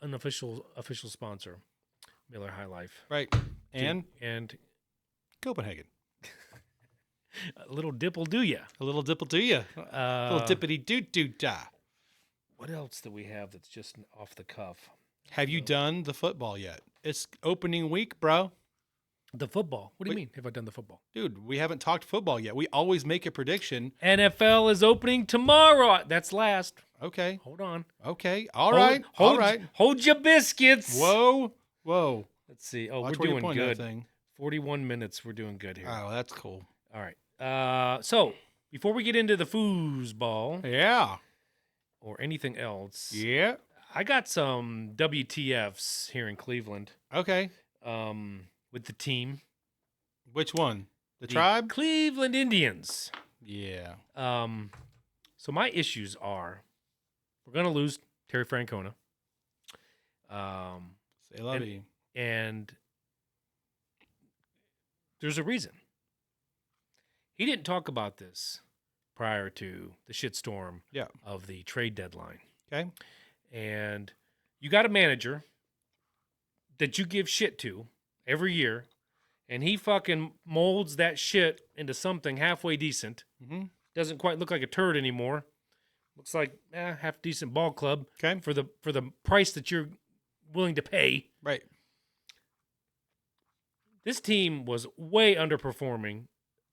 unofficial official sponsor, Miller High Life. Right. And Copenhagen. A little dip will do ya. A little dip will do ya. A little dippity doo doo da. What else do we have that's just off the cuff? Have you done the football yet? It's opening week, bro. The football. What do you Wait. mean? Have I done the football? Dude, we haven't talked football yet. We always make a prediction. NFL is opening tomorrow. That's last. Okay. Hold on. Okay. All right. All right. Hold your biscuits. Whoa. Whoa. Let's see. Oh, Watch we're where you doing point that good. thing. 41 minutes. We're doing good here. Oh, that's cool. All right. So before we get into the foosball Yeah. or anything else, Yeah. I got some WTFs here in Cleveland Okay. with the team. Which one? The tribe? Cleveland Indians. Yeah. So my issues are we're going to lose Terry Francona. Say lovey. And there's a reason. He didn't talk about this prior to the shitstorm Yeah. of the trade deadline. Okay. And you got a manager that you give shit to every year, and he fucking molds that shit into something halfway decent. Mm-hmm. Doesn't quite look like a turd anymore. Looks like half decent ball club Okay. for the price that you're willing to pay. Right. This team was way underperforming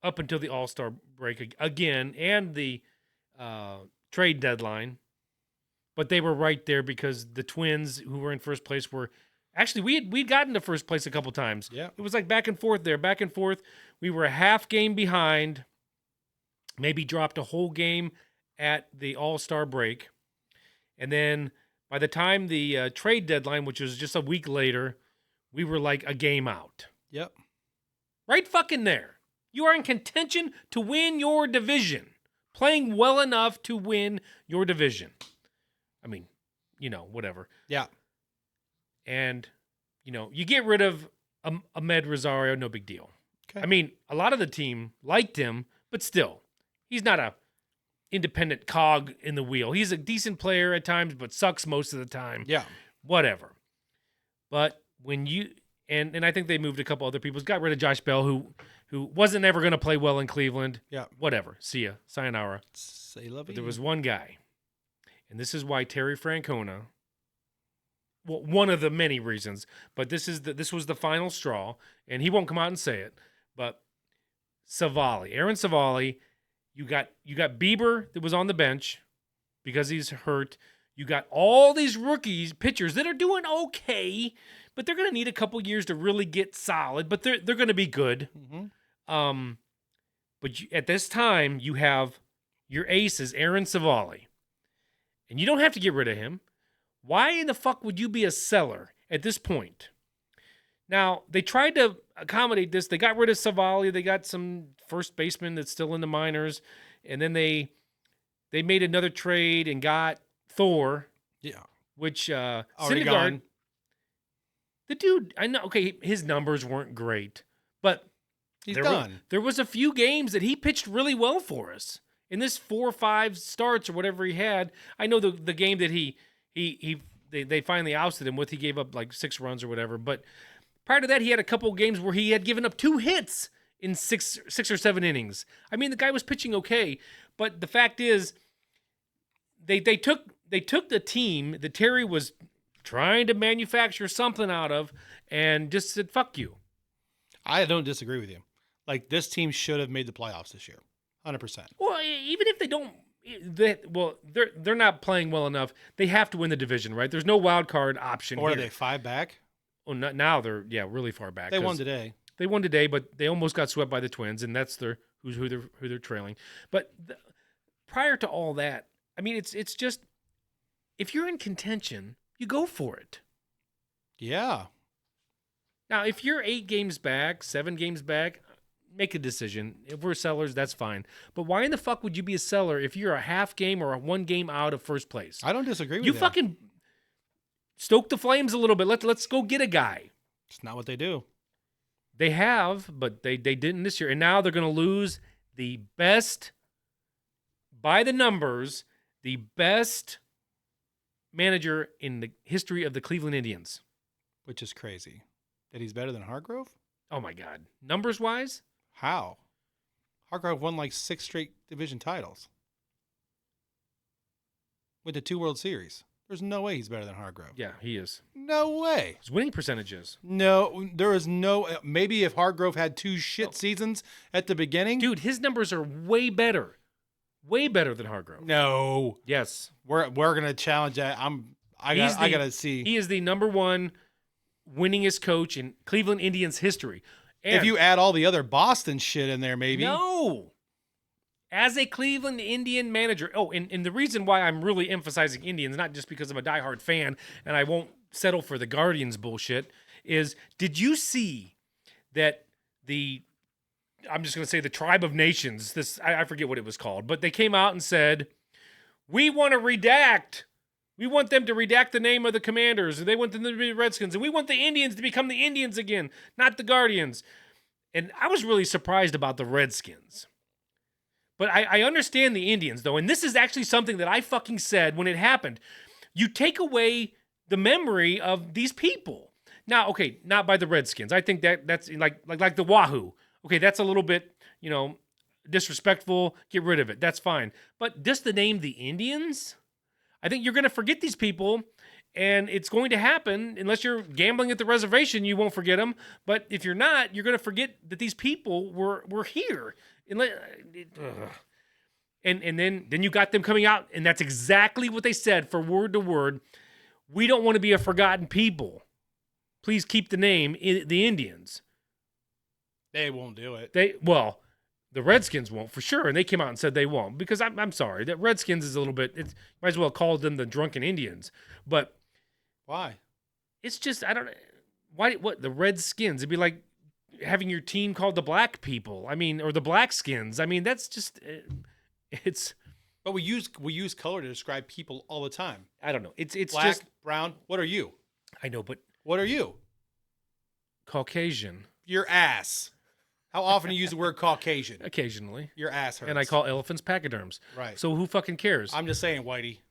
up until the All-Star break again and the trade deadline. But they were right there because the Twins, who were in first place, were actually we'd gotten to first place a couple times. Yeah. It was like back and forth there, back and forth. We were a half game behind, maybe dropped a whole game at the All-Star break. And then by the time the trade deadline, which was just a week later, we were like a game out. Yep. Right fucking there. You are in contention to win your division. Playing well enough to win your division. I mean, whatever. Yeah. And, you get rid of Ahmed Rosario, no big deal. Okay. I mean, a lot of the team liked him, but still, he's not a independent cog in the wheel. He's a decent player at times, but sucks most of the time. Yeah. Whatever. But when you and I think they moved a couple other people. Got rid of Josh Bell, who wasn't ever going to play well in Cleveland. Yeah. Whatever. See ya. Sayonara. Say lovey. But there was one guy, and this is why Terry Francona. Well, one of the many reasons, but this was the final straw, and he won't come out and say it. But Aaron Savali, you got Bieber that was on the bench because he's hurt. You got all these rookies pitchers that are doing okay, but they're going to need a couple years to really get solid. But they're going to be good. Mm-hmm. But at this time, you have your ace is Aaron Savali, and you don't have to get rid of him. Why in the fuck would you be a seller at this point? Now, they tried to accommodate this. They got rid of Savali. They got some first baseman that's still in the minors. And then they made another trade and got Thor. Yeah. Which Already Syndergaard. gone. The dude, I know, okay, his numbers weren't great, but He's there done. there was a few games that he pitched really well for us. In this 4 or 5 starts or whatever he had, I know the game that they finally ousted him with, he gave up like 6 runs or whatever. But prior to that, he had a couple of games where he had given up 2 hits in 6 or 7 innings. I mean, the guy was pitching okay, but the fact is, they took the team that Terry was trying to manufacture something out of and just said, fuck you. I don't disagree with you. Like, this team should have made the playoffs this year. 100%. Well, even if they don't, they're not playing well enough. They have to win the division, right? There's no wild card option. Or here. are they 5 back? Oh, now they're really far back. They won today. They won today, but they almost got swept by the Twins, and that's who they're trailing. But prior to all that, I mean, it's just, if you're in contention, you go for it. Yeah. Now, if you're 8 games back, 7 games back, make a decision. If we're sellers, that's fine. But why in the fuck would you be a seller if you're a half game or a 1 game out of first place? I don't disagree with you. You fucking stoke the flames a little bit. Let's go get a guy. It's not what they do. They have, but they didn't this year. And now they're going to lose the best, by the numbers, the best manager in the history of the Cleveland Indians. Which is crazy. That he's better than Hargrove? Oh, my God. Numbers-wise? How? Hargrove won like 6 straight division titles. With the 2 World Series. There's no way he's better than Hargrove. Yeah, he is. No way. His winning percentages. No, there is no. Maybe if Hargrove had 2 shit seasons at the beginning. Dude, his numbers are way better. Way better than Hargrove. No. Yes. We're gonna challenge that. I gotta see. He is the number 1 winningest coach in Cleveland Indians history. And if you add all the other Boston shit in there, maybe. No. As a Cleveland Indian manager. Oh, and the reason why I'm really emphasizing Indians, not just because I'm a diehard fan and I won't settle for the Guardians bullshit, is did you see that I'm just going to say the Tribe of Nations, I forget what it was called, but they came out and said, we want to redact. We want them to redact the name of the Commanders, and they want them to be the Redskins, and we want the Indians to become the Indians again, not the Guardians. And I was really surprised about the Redskins. But I understand the Indians, though, and this is actually something that I fucking said when it happened. You take away the memory of these people. Now, okay, not by the Redskins. I think that's like the Wahoo. Okay, that's a little bit, disrespectful. Get rid of it. That's fine. But just the name the Indians, I think you're going to forget these people, and it's going to happen. Unless you're gambling at the reservation, you won't forget them. But if you're not, you're going to forget that these people were here. And then you got them coming out, and that's exactly what they said for word to word. We don't want to be a forgotten people. Please keep the name the Indians. They won't do it. The Redskins won't for sure, and they came out and said they won't because I'm sorry, that Redskins is a little bit. Might as well call them the drunken Indians, but why? It's just I don't. Why? What the Redskins? It'd be like having your team called the Black People. I mean, or the Blackskins. I mean, that's just it's. But we use color to describe people all the time. I don't know. It's black, just brown. What are you? I know, but what are you? Caucasian. Your ass. How often do you use the word Caucasian? Occasionally. Your ass hurts. And I call elephants pachyderms. Right. So who fucking cares? I'm just saying, Whitey.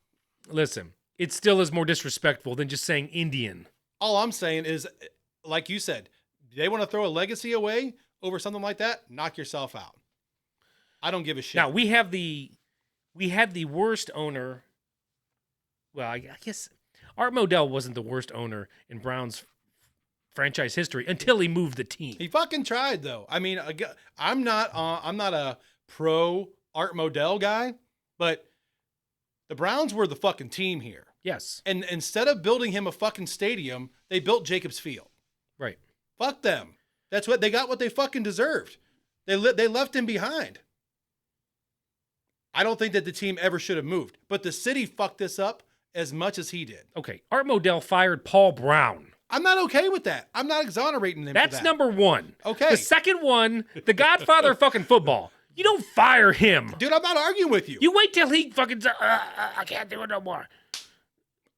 Listen, it still is more disrespectful than just saying Indian. All I'm saying is, like you said, they want to throw a legacy away over something like that? Knock yourself out. I don't give a shit. Now, we had the worst owner. Well, I guess Art Modell wasn't the worst owner in Browns franchise history until he moved the team. He fucking tried, though. I mean, I'm not a pro Art Modell guy, but the Browns were the fucking team here. Yes. And instead of building him a fucking stadium, they built Jacobs Field. Right. Fuck them. That's what they got. What they fucking deserved. They left him behind. I don't think that the team ever should have moved, but the city fucked this up as much as he did. Okay. Art Modell fired Paul Brown. I'm not okay with that. I'm not exonerating him. That's for that. number one. Okay. The second one, the Godfather of fucking football. You don't fire him. Dude, I'm not arguing with you. You wait till he fucking I can't do it no more.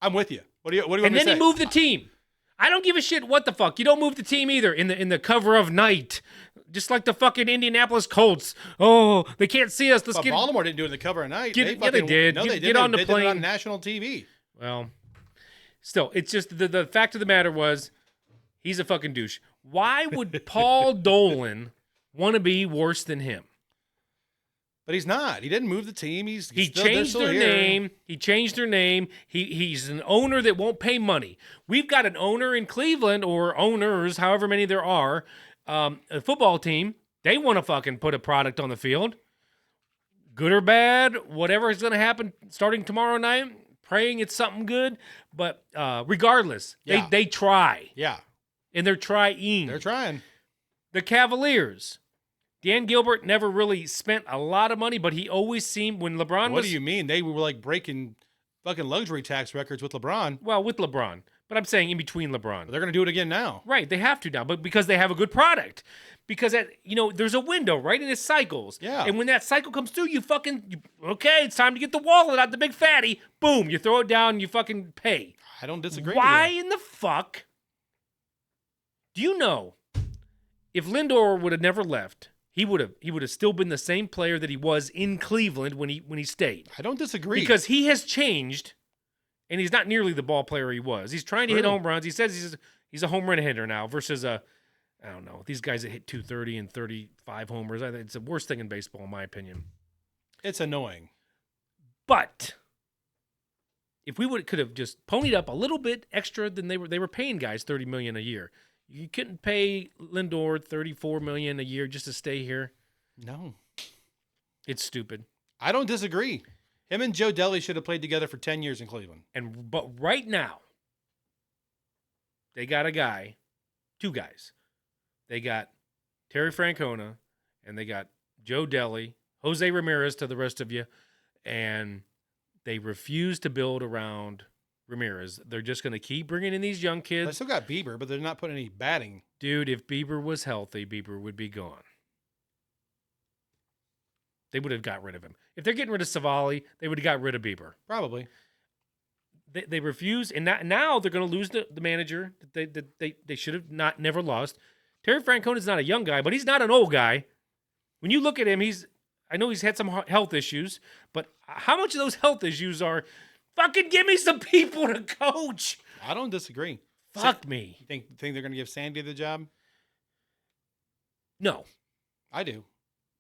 I'm with you. What do you want and me then to say? he moved the team. I don't give a shit what the fuck. You don't move the team either in the cover of night. Just like the fucking Indianapolis Colts. Oh, they can't see us. Let's But get Baltimore didn't do it in the cover of night. Yeah, they did. No, they Get did. on the They did it plane. on national TV. Well, still, it's just the fact of the matter was he's a fucking douche. Why would Paul Dolan want to be worse than him? But he's not. He didn't move the team. He Changed their name. He changed their name. He's an owner that won't pay money. We've got an owner in Cleveland, or owners, however many there are, a football team. They want to fucking put a product on the field. Good or bad, whatever is going to happen starting tomorrow night, praying it's something good. But regardless, Yeah. they try. Yeah. And they're trying. They're trying. The Cavaliers. Dan Gilbert never really spent a lot of money, but he always seemed, when LeBron What was... do you mean? They were like breaking fucking luxury tax records with LeBron. Well, with LeBron. But I'm saying in between LeBron. But they're going to do it again now. Right, they have to now, but because they have a good product. Because, there's a window, right? And it's cycles. Yeah. And when that cycle comes through, okay, it's time to get the wallet out, the big fatty. Boom, you throw it down and you fucking pay. I don't disagree Why with you. in the fuck do you know if Lindor would have never left, he would have still been the same player that he was in Cleveland when he stayed? I don't disagree. Because he has changed, and he's not nearly the ball player he was. He's trying to hit home runs. He says he's a home run hitter now versus I don't know, these guys that hit 230 and 35 homers. I think it's the worst thing in baseball, in my opinion. It's annoying. But if we could have just ponied up a little bit extra than they were paying guys $30 million a year. You couldn't pay Lindor $34 million a year just to stay here. No. It's stupid. I don't disagree. Him and Joe Delly should have played together for 10 years in Cleveland. But right now, they got two guys. They got Terry Francona, and they got Joe Delly, Jose Ramirez to the rest of you, and they refuse to build around Ramirez. They're just going to keep bringing in these young They kids. still got Bieber, but they're not putting any batting. Dude, if Bieber was healthy, Bieber would be gone. They would have got rid of him. If they're getting rid of Savali, they would have got rid of Bieber. Probably. They refuse, and now they're going to lose the manager that they should have never lost. Terry Francona is not a young guy, but he's not an old guy. When you look at him, I know he's had some health issues, but how much of those health issues are, fucking give me some people to coach? I don't disagree. Fuck me. You think they're going to give Sandy the job? No. I do.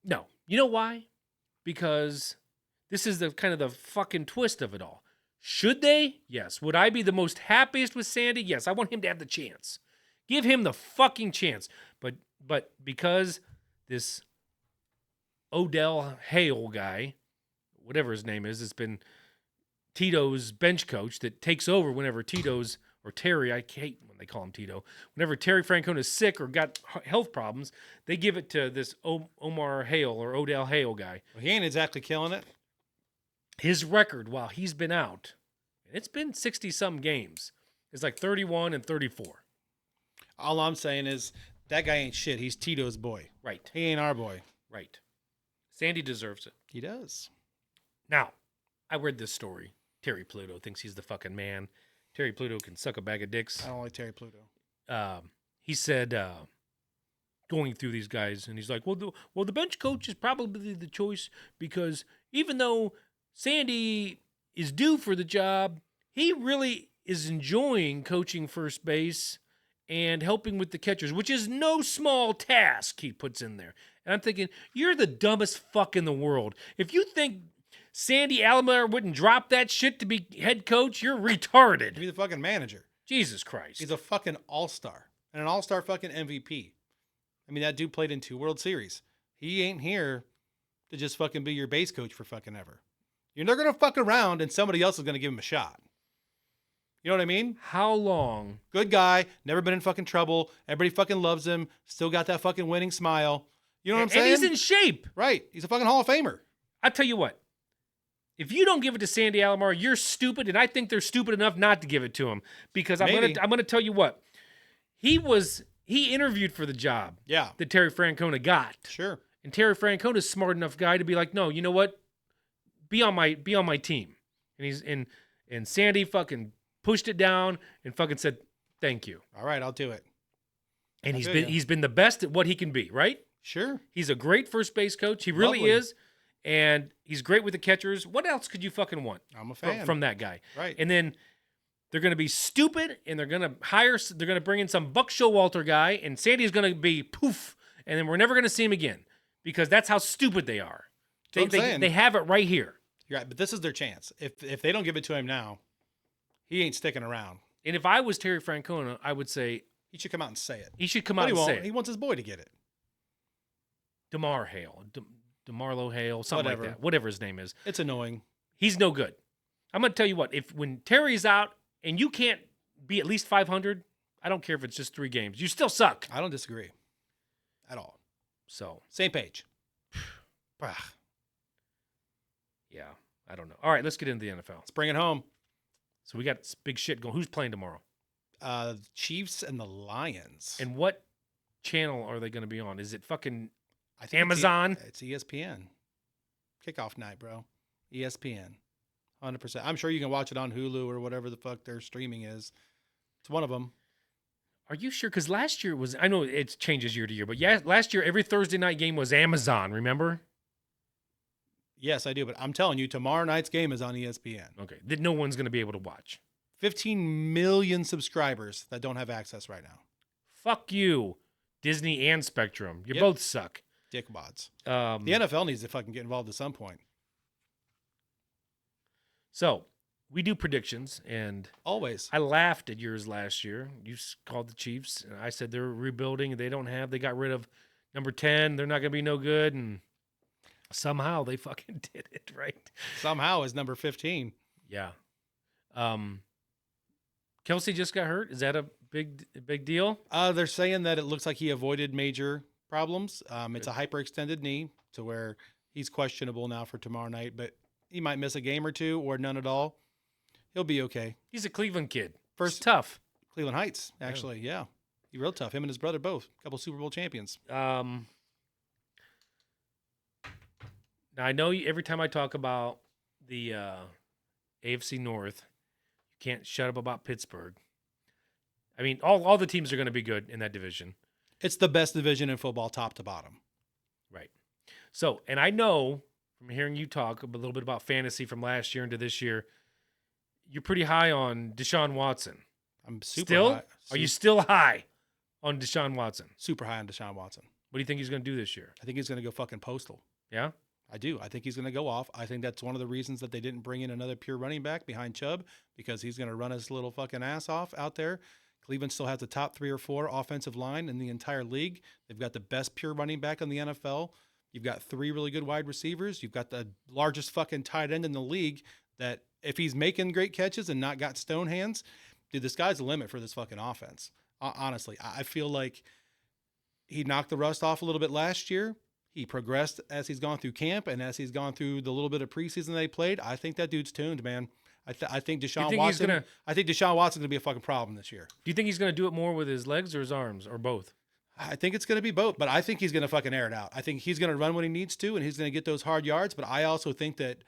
No. You know why? Because this is the kind of the fucking twist of it all. Should they? Yes. Would I be the most happiest with Sandy? Yes. I want him to have the chance. Give him the fucking chance. But because this Odell Hale guy, whatever his name is, it's been Tito's bench coach that takes over whenever Tito's, or Terry, I hate when they call him Tito, whenever Terry Francona is sick or got health problems, they give it to this Omar Hale or Odell Hale guy. Well, he ain't exactly killing it. His record while he's been out, and it's been 60-some games, is like 31 and 34. All I'm saying is that guy ain't shit. He's Tito's boy. Right. He ain't our boy. Right. Sandy deserves it. He does. Now, I read this story. Terry Pluto thinks he's the fucking man. Terry Pluto can suck a bag of dicks. I don't like Terry Pluto. He said, going through these guys, and he's like, well, the bench coach is probably the choice because even though Sandy is due for the job, he really is enjoying coaching first base and helping with the catchers, which is no small task, he puts in there. And I'm thinking, you're the dumbest fuck in the world. If you think Sandy Alomar wouldn't drop that shit to be head coach, you're retarded. Be the fucking manager. Jesus Christ. He's a fucking all-star and an all-star fucking MVP. I mean, that dude played in 2 World Series. He ain't here to just fucking be your base coach for fucking ever. You're not going to fuck around and somebody else is going to give him a shot. You know what I mean? How long? Good guy, never been in fucking trouble. Everybody fucking loves him. Still got that fucking winning smile. You know what I'm saying? And he's in shape. Right. He's a fucking Hall of Famer. I tell you what. If you don't give it to Sandy Alomar, you're stupid, and I think they're stupid enough not to give it to him. Because I'm gonna tell you what. He interviewed for the job. Yeah. That Terry Francona got. Sure. And Terry Francona's smart enough guy to be like, no, you know what? Be on my team. And and Sandy fucking pushed it down and fucking said, Thank you. All right, I'll do it. And I he's feel been ya. he's been the best at what he can be, right? Sure. He's a great first base coach. He really Lovely. is. And he's great with the catchers. What else could you fucking want I'm a fan. from that guy? Right. And then they're going to be stupid, and they're going to bring in some Buck Showalter guy, and Sandy's going to be poof, and then we're never going to see him again because that's how stupid they are. That's what I'm saying. They have it right here. You're right, but this is their chance. If they don't give it to him now, he ain't sticking around. And if I was Terry Francona, I would say He should come out and say it. he should come But out he and won't. say it. He wants his boy to get it. DeMar Hale, DeMarlo Hale, something Whatever. like that. Whatever his name is. It's annoying. He's no good. I'm going to tell you what, when Terry's out and you can't be at least 500, I don't care if it's just 3 games. You still suck. I don't disagree at all. So, Same page. yeah, I don't know. All right, let's get into the NFL. Let's bring it home. So we got big shit going. Who's playing tomorrow? Chiefs and the Lions. And what channel are they going to be on? Is it fucking I think Amazon? It's ESPN. Kickoff night, bro. ESPN. 100%. I'm sure you can watch it on Hulu or whatever the fuck their streaming is. It's one of them. Are you sure? Because last year was, I know it changes year to year, but yeah, last year every Thursday night game was Amazon, remember? Yes, I do. But I'm telling you, tomorrow night's game is on ESPN. Okay, that no one's going to be able to watch. 15 million subscribers that don't have access right now. Fuck you, Disney and Spectrum. You Yep. both suck. Dickwads. Um, The NFL needs to fucking get involved at some point. So we do predictions, and Always. I laughed at yours last year. You called the Chiefs, and I said they're rebuilding. They got rid of number 10. They're not going to be no good, and somehow they fucking did it, right? Somehow is number 15. Yeah. Kelsey just got hurt. Is that a big deal? They're saying that it looks like he avoided major problems. It's a hyperextended knee to where he's questionable now for tomorrow night, but he might miss a game or two or none at all. He'll be okay. He's a Cleveland kid. First- It's tough. Cleveland Heights, actually. Yeah. He's real tough. Him and his brother both. A couple Super Bowl champions. Now I know every time I talk about the AFC North, you can't shut up about Pittsburgh. I mean, all the teams are going to be good in that division. It's the best division in football, top to bottom. Right. So, and I know from hearing you talk a little bit about fantasy from last year into this year, you're pretty high on Deshaun Watson. I'm super Still? high. Are you still high on Deshaun Watson? Super high on Deshaun Watson. What do you think he's going to do this year? I think he's going to go fucking postal. Yeah? I do. I think he's going to go off. I think that's one of the reasons that they didn't bring in another pure running back behind Chubb, because he's going to run his little fucking ass off out there. Cleveland still has the top 3 or 4 offensive line in the entire league. They've got the best pure running back in the NFL. You've got 3 really good wide receivers. You've got the largest fucking tight end in the league that if he's making great catches and not got stone hands, dude, the sky's the limit for this fucking offense. Honestly, I feel like he knocked the rust off a little bit last year. He progressed as he's gone through camp and as he's gone through the little bit of preseason they played. I think that dude's tuned, man. I think Deshaun Watson. I think Deshaun Watson's gonna be a fucking problem this year. Do you think he's going to do it more with his legs or his arms or both? I think it's going to be both, but I think he's going to fucking air it out. I think he's going to run when he needs to, and he's going to get those hard yards. But I also think that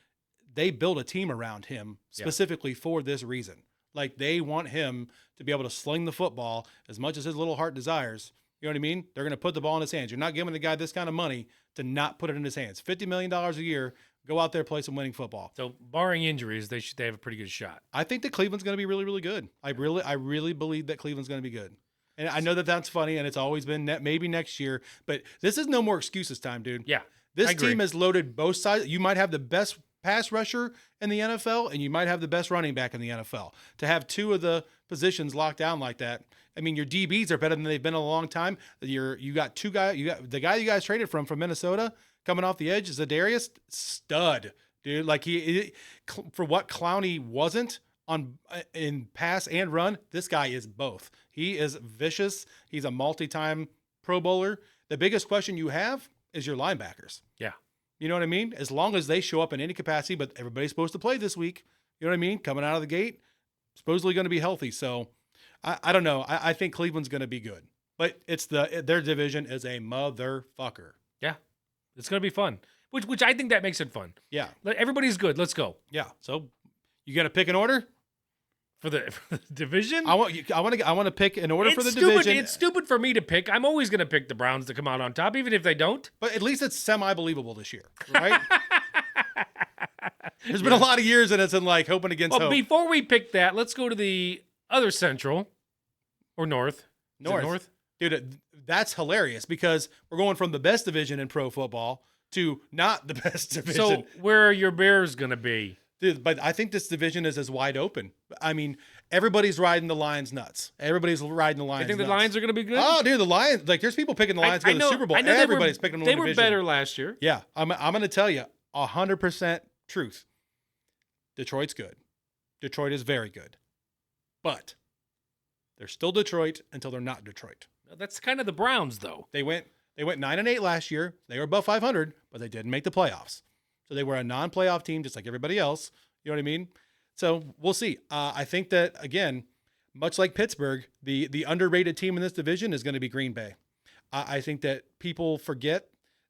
they build a team around him specifically for this reason. Like, they want him to be able to sling the football as much as his little heart desires. You know what I mean? They're going to put the ball in his hands. You're not giving the guy this kind of money to not put it in his hands. $50 million a year, go out there, play some winning football. So, barring injuries, they have a pretty good shot. I think that Cleveland's going to be really, really good. I really believe that Cleveland's going to be good. And I know that that's funny, and it's always been maybe next year, but this is no more excuses time, dude. Yeah, This I agree. team has loaded both sides. You might have the best pass rusher in the NFL, and you might have the best running back in the NFL. To have 2 of the positions locked down like that, I mean, your DBs are better than they've been in a long time. You got 2 guys. You got the guy you guys traded from Minnesota coming off the edge, Zadarius, stud, dude. Like he for what Clowney wasn't on in pass and run, this guy is both. He is vicious. He's a multi-time Pro Bowler. The biggest question you have is your linebackers. Yeah. You know what I mean? As long as they show up in any capacity, but everybody's supposed to play this week. You know what I mean? Coming out of the gate, supposedly going to be healthy. So I don't know. I think Cleveland's going to be good, but their division is a motherfucker. Yeah. It's going to be fun, which I think that makes it fun. Yeah. Everybody's good. Let's go. Yeah. So you got to pick an order? for the division. I want to pick an order for the stupid. division. It's stupid for me to pick. I'm always going to pick the Browns to come out on top, even if they don't. But at least it's semi-believable this year, right? There's been a lot of years that it's in like hoping against Well, hope. before we pick that, let's go to the other Central or North. Is it North? Dude, that's hilarious because we're going from the best division in pro football to not the best division. So where are your Bears going to be? Dude, but I think this division is as wide open. I mean, everybody's riding the Lions nuts. Everybody's riding the Lions I think nuts. the Lions are going to be good. Oh, dude, the Lions. Like, there's people picking the Lions to go to the Super Bowl. Everybody's picking them to They win the were division. better last year. Yeah, I'm going to tell you 100% truth. Detroit's good. Detroit is very good. But they're still Detroit until they're not Detroit. That's kind of the Browns, though. They went 9-8 last year. They were above 500, but they didn't make the playoffs. So they were a non-playoff team, just like everybody else. You know what I mean? So we'll see. I think that, again, much like Pittsburgh, the underrated team in this division is going to be Green Bay. I think that people forget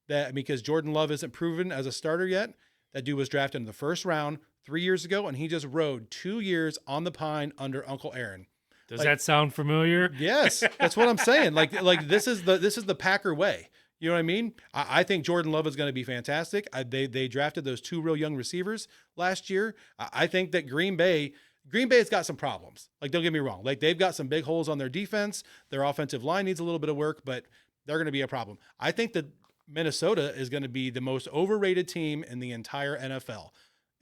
that because Jordan Love isn't proven as a starter yet, that dude was drafted in the first round 3 years ago, and he just rode 2 years on the pine under Uncle Aaron. Does that sound familiar? Yes, that's what I'm saying. Like this is the Packer way. You know what I mean? I think Jordan Love is going to be fantastic. They drafted those 2 real young receivers last year. I think that Green Bay's got some problems. Like, don't get me wrong. Like, they've got some big holes on their defense. Their offensive line needs a little bit of work, but they're going to be a problem. I think that Minnesota is going to be the most overrated team in the entire NFL.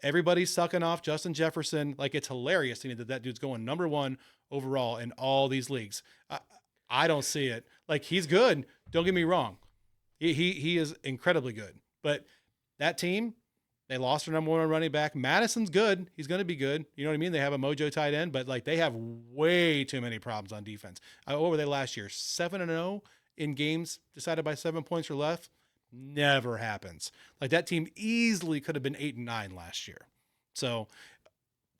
Everybody's sucking off Justin Jefferson. Like, it's hilarious to me that dude's going number 1 overall in all these leagues. I don't see it. Like, he's good. Don't get me wrong. He is incredibly good. But that team, they lost their number 1 running back. Madison's good. He's going to be good. You know what I mean? They have a mojo tight end, but like they have way too many problems on defense. What were they last year? 7-0 in games decided by 7 points or less. Never happens. Like, that team easily could have been 8-9 last year. So,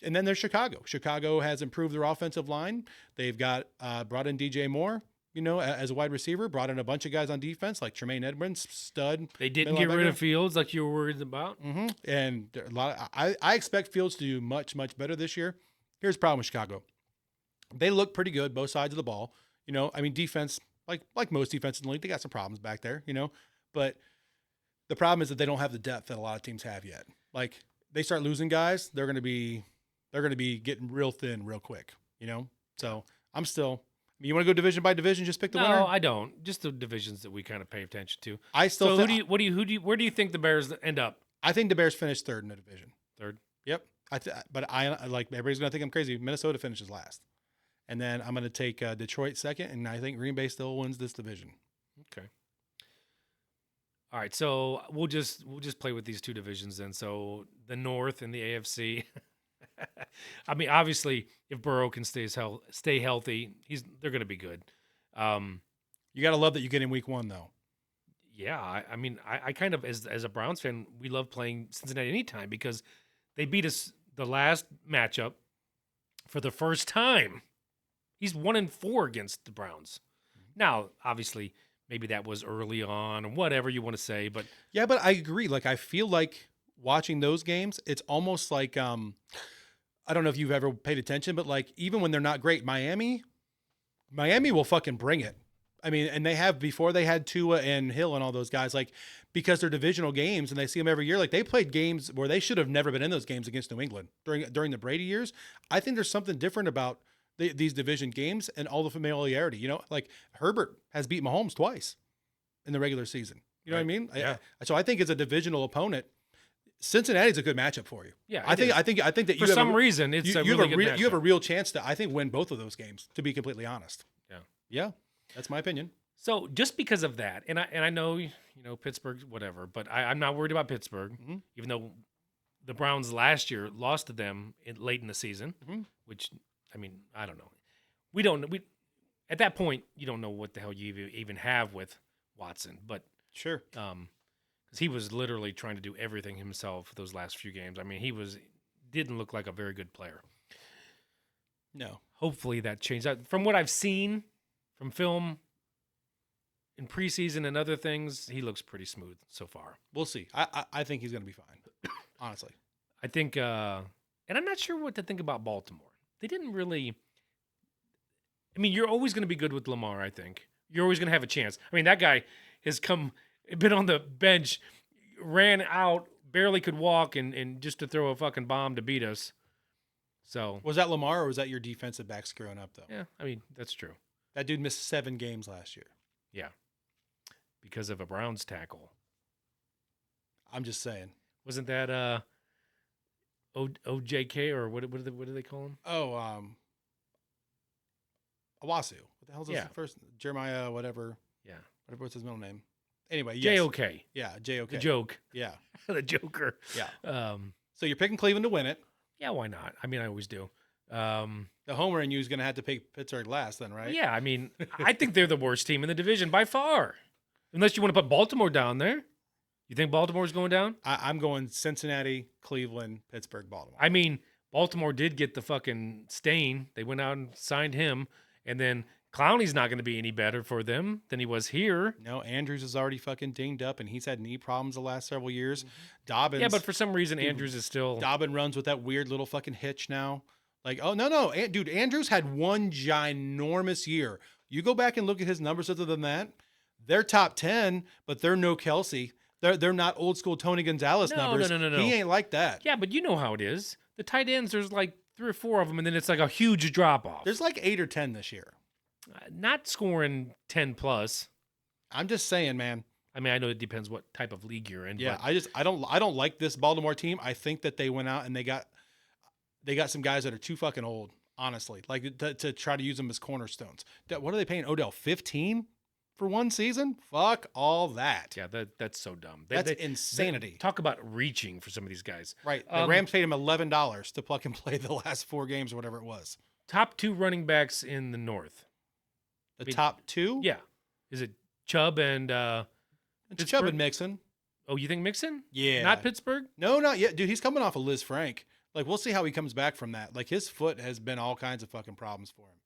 and then there's Chicago. Chicago has improved their offensive line. They've got brought in DJ Moore, you know, as a wide receiver, brought in a bunch of guys on defense like Tremaine Edmonds, stud. They didn't get rid of Fields like you were worried about. Mm-hmm. And there are a lot I expect Fields to do much, much better this year. Here's the problem with Chicago. They look pretty good, both sides of the ball. You know, I mean, defense, like most defenses in the league, they got some problems back there, you know. But the problem is that they don't have the depth that a lot of teams have yet. Like, they start losing guys, they're going to be getting real thin real quick, you know. So you want to go division by division, just pick the winner? No, I don't. Just the divisions that we kind of pay attention to. So where do you think the Bears end up? I think the Bears finish 3rd in the division. 3rd. Yep. But I like, everybody's going to think I'm crazy. Minnesota finishes last. And then I'm going to take Detroit 2nd, and I think Green Bay still wins this division. Okay. All right, so we'll just play with these 2 divisions then. So the North and the AFC. I mean, obviously, if Burrow can stay healthy, they're going to be good. You got to love that you get in week 1, though. Yeah, I mean, I kind of, as a Browns fan, we love playing Cincinnati anytime because they beat us the last matchup for the first time. He's 1-4 against the Browns. Now, obviously, maybe that was early on or whatever you want to say, but yeah, but I agree. Like, I feel like watching those games, it's almost like I don't know if you've ever paid attention, but like, even when they're not great, Miami will fucking bring it. I mean, and they have before they had Tua and Hill and all those guys, like, because they're divisional games and they see them every year. Like, they played games where they should have never been in those games against New England during the Brady years. I think there's something different about these division games and all the familiarity. You know, like, Herbert has beat Mahomes twice in the regular season. You know what I mean? Yeah. So I think as a divisional opponent, Cincinnati's a good matchup for you. Yeah, I think that for some reason it's a really good matchup. You have a real chance to, I think, win both of those games, to be completely honest. Yeah, that's my opinion. So just because of that, and I know, you know, Pittsburgh, whatever, but I'm not worried about Pittsburgh, even though the Browns last year lost to them late in the season, which, I mean, I don't know. We at that point, you don't know what the hell you even have with Watson, but sure. Because he was literally trying to do everything himself those last few games. I mean, didn't look like a very good player. No. Hopefully that changed. From what I've seen from film in preseason and other things, he looks pretty smooth so far. We'll see. I think he's going to be fine, honestly. I think, and I'm not sure what to think about Baltimore. they didn't really. I mean, you're always going to be good with Lamar. I think you're always going to have a chance. I mean, that guy has been on the bench, ran out, barely could walk, and just to throw a fucking bomb to beat us. So Was that Lamar or was that your defensive back screwing up though? yeah, I mean that's true. That dude missed 7 games last year. Yeah, because of a Browns tackle. I'm just saying. Wasn't that OJK or what do they call him? Oh, Awasu. What the hell's his Yeah. first? Jeremiah, whatever. Yeah, What's his middle name? Anyway, yes. JOK. Yeah, JOK. The joke, Yeah, the Joker. yeah. So you're picking Cleveland to win it. Yeah, why not? I mean, I always do. The homer in you is going to have to pick Pittsburgh last then, right? Yeah, I mean, I think they're the worst team in the division by far. Unless you want to put Baltimore down there. You think Baltimore's going down? I'm going Cincinnati, Cleveland, Pittsburgh, Baltimore. I mean, Baltimore did get the fucking stain. They went out and signed him. And then Clowney's not going to be any better for them than he was here. No, Andrews is already fucking dinged up, and he's had knee problems the last several years. Dobbins. Yeah, but for some reason, Andrews is still. Dobbin runs with that weird little fucking hitch now. Like, oh, no. Dude, Andrews had one ginormous year. You go back and look at his numbers other than that, they're top 10, but they're no Kelsey. They're not old school Tony Gonzalez numbers. No. He ain't like that. Yeah, but you know how it is. The tight ends, there's like 3 or 4 of them, and then it's like a huge drop off. There's like 8 or 10 this year. Not scoring 10 plus. I'm just saying, man. I mean, I know it depends what type of league you're in. Yeah, but I don't like this Baltimore team. I think that they went out and they got some guys that are too fucking old, honestly. Like to try to use them as cornerstones. What are they paying Odell? 15 for one season? Fuck all that. yeah, that's so dumb. That's insanity. Talk about reaching for some of these guys. Right. The Rams paid him $11 to plug and play the last 4 games or whatever it was. Top 2 running backs in the North. The top 2? Yeah. Is it Chubb and It's Chubb Pittsburgh? and Mixon. Oh, you think Mixon? Yeah. Not Pittsburgh? No, not yet. Dude, he's coming off of Liz Frank. Like, we'll see how he comes back from that. Like, his foot has been all kinds of fucking problems for him.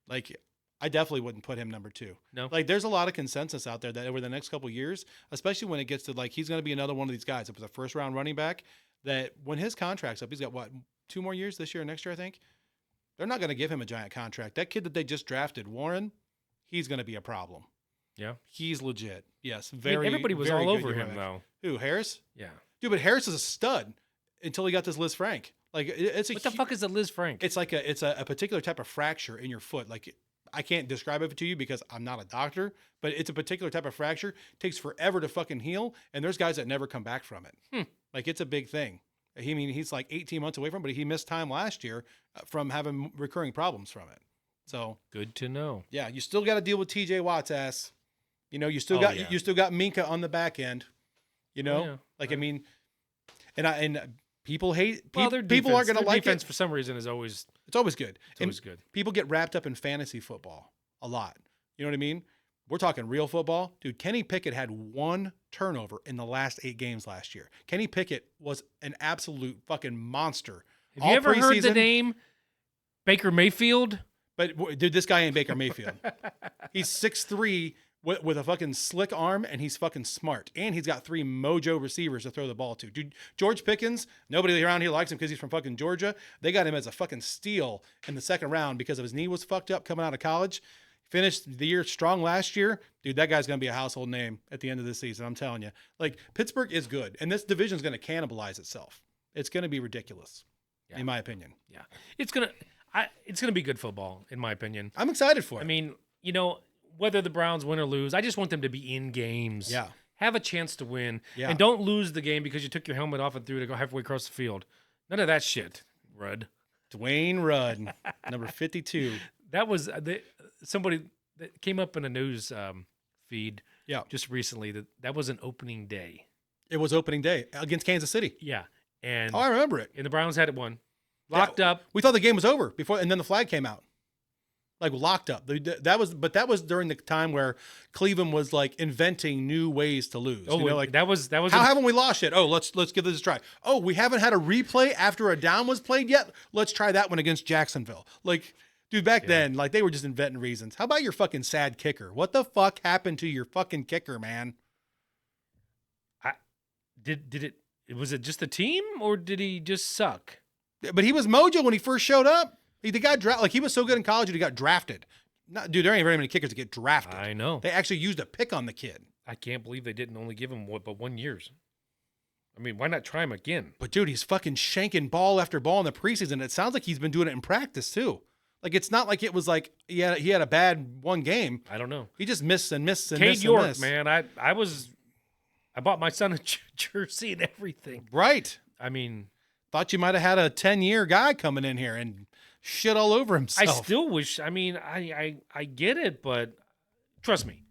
Like, I definitely wouldn't put him number 2. No. Like, there's a lot of consensus out there that over the next couple of years, especially when it gets to, like, he's going to be another one of these guys. It was a first-round running back that when his contract's up, he's got, what, 2 more years this year and next year, I think? They're not going to give him a giant contract. That kid that they just drafted, Warren, he's going to be a problem. Yeah. He's legit. Yes, I mean, very. everybody was very all good over year him, back. though. Who, Harris? Yeah. Dude, but Harris is a stud until he got this Liz Frank. Like, it's a What the fuck is a Liz Frank? It's like a particular type of fracture in your foot. Like, I can't describe it to you because I'm not a doctor, but it's a particular type of fracture. It takes forever to fucking heal, and there's guys that never come back from it. Like, it's a big thing. He's like 18 months away from it, but he missed time last year from having recurring problems from it. So Good to know. yeah, you still got to deal with TJ Watt's ass. You know, you still Oh, got yeah. you still got Minka on the back end. You know, yeah. like I mean, and people hate Well, their people aren't going to their like defense it. for some reason is always It's always good. it's always good. People get wrapped up in fantasy football a lot. You know what I mean? We're talking real football. Dude, Kenny Pickett had 1 turnover in the last 8 games last year. Kenny Pickett was an absolute fucking monster. Have you ever heard the name Baker Mayfield? But dude, this guy ain't Baker Mayfield. He's 6'3", with a fucking slick arm, and he's fucking smart. And he's got 3 mojo receivers to throw the ball to. Dude, George Pickens, nobody around here likes him because he's from fucking Georgia. They got him as a fucking steal in the 2nd round because of his knee was fucked up coming out of college. Finished the year strong last year. Dude, that guy's going to be a household name at the end of the season. I'm telling you. Like, Pittsburgh is good, and this division is going to cannibalize itself. It's going to be ridiculous, in my opinion. Yeah. It's gonna be good football, in my opinion. I'm excited for it. I mean, you know, whether the Browns win or lose, I just want them to be in games. Yeah. Have a chance to win. Yeah. And don't lose the game because you took your helmet off and threw it to go halfway across the field. None of that shit, Rudd. Dwayne Rudd, number 52. That was somebody that came up in a news feed Yeah. just recently that was an opening day. It was opening day against Kansas City. Yeah. And Oh, I remember it. and the Browns had it won. Locked up. We thought the game was over before, and then the flag came out. Like, locked up. That was during the time where Cleveland was like inventing new ways to lose. Oh, you know, like that was how a- haven't we lost yet? Oh, let's give this a try. Oh, we haven't had a replay after a down was played yet. Let's try that one against Jacksonville. Like, dude, back then, like, they were just inventing reasons. How about your fucking sad kicker? What the fuck happened to your fucking kicker, man? was it just the team or did he just suck? But he was mojo when he first showed up. He got drafted. Like he was so good in college that he got drafted. Dude, there ain't very many kickers that get drafted. I know. They actually used a pick on the kid. I can't believe they didn't only give him but 1 year. I mean, why not try him again? But dude, he's fucking shanking ball after ball in the preseason. It sounds like he's been doing it in practice too. Like it's not like it was like he had a bad one game. I don't know. He just missed and missed and Cade missed York, and missed. man, I bought my son a jersey and everything. Right. I mean, Thought you might have had a 10-year guy coming in here and shit all over himself. I still wish. I mean, I get it, but trust me,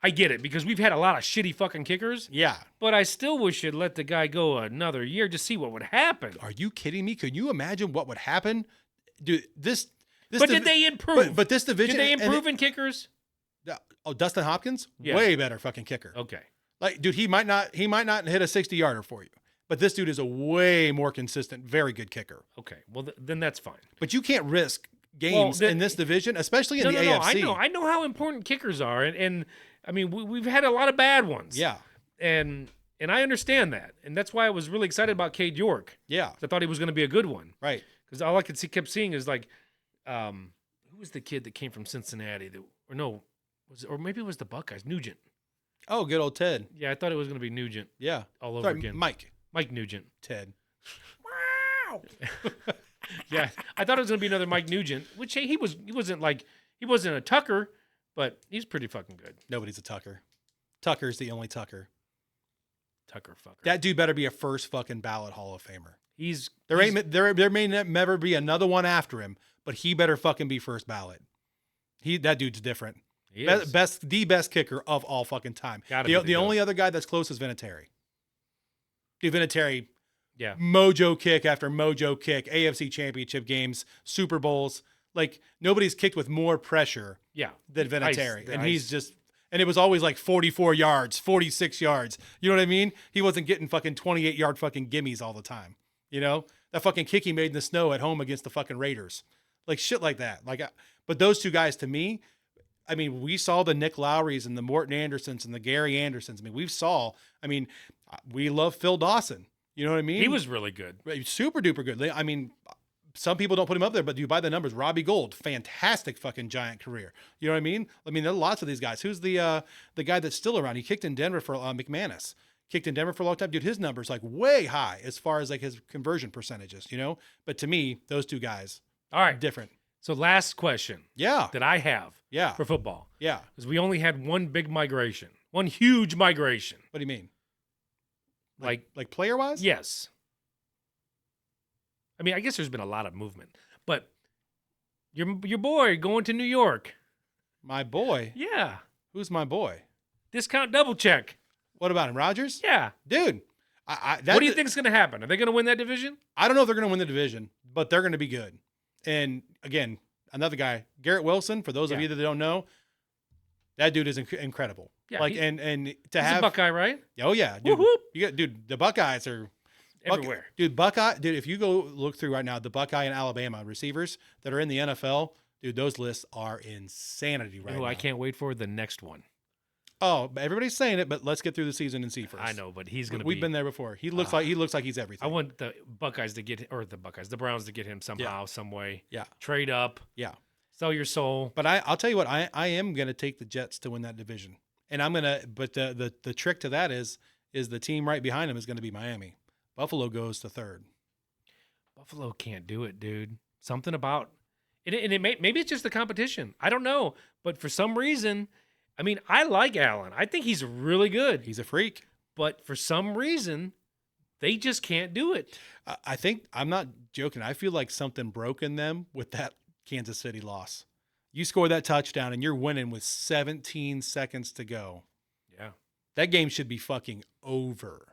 I get it because we've had a lot of shitty fucking kickers. Yeah. But I still wish you'd let the guy go another year to see what would happen. Are you kidding me? Can you imagine what would happen? Dude, this But did they improve? But this division Did they improve in kickers? Dustin Hopkins? Yeah. Way better fucking kicker. Okay. Like, dude, he might not hit a 60-yarder for you. But this dude is a way more consistent, very good kicker. Okay. Well, then that's fine. But you can't risk games in this division, especially in the AFC. I know how important kickers are, and I mean we've had a lot of bad ones. Yeah. And I understand that, and that's why I was really excited about Cade York. Yeah. I thought he was going to be a good one. Right. Because all I kept seeing is like, who was the kid that came from Cincinnati? Or maybe it was the Buckeyes. Nugent. Oh, good old Ted. Yeah, I thought it was going to be Nugent. Yeah. All over again. Mike Nugent. Ted. Wow. Yeah, I thought it was going to be another Mike Nugent, which hey, he wasn't a Tucker, but he's pretty fucking good. Nobody's a Tucker. Tucker's the only Tucker. Tucker fucker. That dude better be a first fucking ballot Hall of Famer. There May never be another one after him, but he better fucking be first ballot. That dude's different. is. The best kicker of all fucking time. Gotta be The only other guy that's close is Vinatieri. Dude, Vinatieri, Yeah. mojo kick after mojo kick, AFC championship games, Super Bowls. Like, nobody's kicked with more pressure Yeah. than Vinatieri. The And ice. he's just, and it was always like 44 yards, 46 yards. You know what I mean? He wasn't getting fucking 28-yard fucking gimmies all the time. You know? That fucking kick he made in the snow at home against the fucking Raiders. Like, shit like that. But those two guys, to me, I mean, we saw the Nick Lowrys and the Morton Andersons and the Gary Andersons. I mean, we love Phil Dawson. You know what I mean? He was really good. Super duper good. I mean, some people don't put him up there, but you buy the numbers. Robbie Gould, fantastic fucking Giant career. You know what I mean? I mean, there are lots of these guys. Who's the guy that's still around? He kicked in Denver for McManus. Kicked in Denver for a long time. Dude, his numbers like way high as far as like his conversion percentages, you know? But to me, those two guys, All right. different. So last question Yeah. that I have Yeah. for football. Yeah. Because we only had one big migration. One huge migration. What do you mean? Like player wise? yes. I mean, I guess there's been a lot of movement. But your boy going to New York. My boy. Yeah. Who's my boy? Discount double check. What about him? Rodgers? Yeah. Dude. What do you think is going to happen? Are they going to win that division? I don't know if they're going to win the division, but they're going to be good. And again, another guy, Garrett Wilson, for those of you that don't know, that dude is incredible. Yeah, like, and to He's have a Buckeye, right? Oh yeah, dude. Whoop, whoop. Dude, the Buckeyes are Everywhere. Dude, if you go look through right now, the Buckeye and Alabama receivers that are in the NFL, dude, those lists are insanity right now. I can't wait for the next one. Oh, everybody's saying it, but let's get through the season and see first. I know, but he's going to be. We've been there before. He looks like he's everything. I want the Buckeyes to get, or the Browns to get him somehow, some way. Yeah. Trade up. Yeah. Sell your soul. But I'll tell you what, I am going to take the Jets to win that division. And I'm going to, but the trick to that is the team right behind him is going to be Miami. Buffalo goes to third. Buffalo can't do it, dude. Something about it, and maybe it's just the competition. I don't know, but for some reason, I mean, I like Allen. I think he's really good. He's a freak. But for some reason, they just can't do it. I think, I'm not joking, I feel like something broke in them with that Kansas City loss. You score that touchdown and you're winning with 17 seconds to go. Yeah. That game should be fucking over.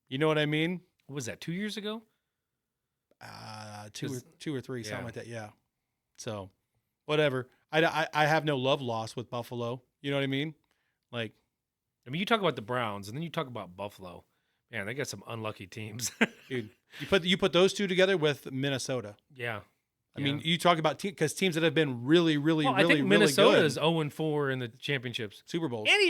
You know what I mean? What was that, 2 years ago? Two or three, something like that. Yeah. So, whatever. I have no love lost with Buffalo. You know what I mean? Like, I mean, you talk about the Browns, and then you talk about Buffalo. Man, they got some unlucky teams. dude, you put those two together with Minnesota. Yeah. I mean, you talk about because teams that have been really, really, I really, think really Minnesota good. is 0-4 in the championships, Super Bowls, and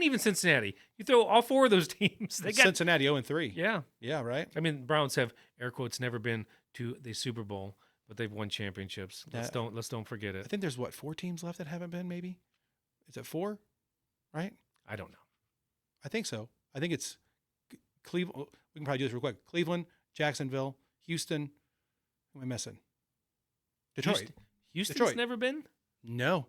even Cincinnati. You throw all four of those teams. They got Cincinnati 0-3. Yeah. Yeah, right. I mean, Browns have air quotes never been to the Super Bowl, but they've won championships. Let's don't forget I it. think there's 4 teams left that haven't been. Maybe is it 4? Right? I don't know. I think so. I think it's Cleveland. We can probably do this real quick. Cleveland, Jacksonville, Houston. Who am I missing? Detroit. Houston's Detroit. never been. No,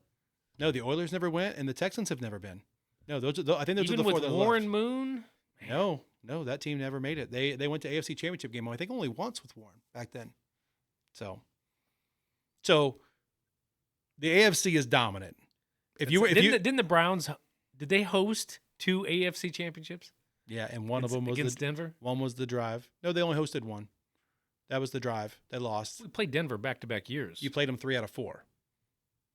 the Oilers never went, and the Texans have never been. No, I think those Even are the 4 with that Warren left. Moon. No, that team never made it. They went to AFC Championship game. I think only once with Warren back then. So the AFC is dominant. Didn't the Browns did they host 2 AFC championships? Yeah, and one of them was against Denver. One was the drive. No, they only hosted one. That was the drive. They lost. We played Denver back-to-back years. You played them 3 out of 4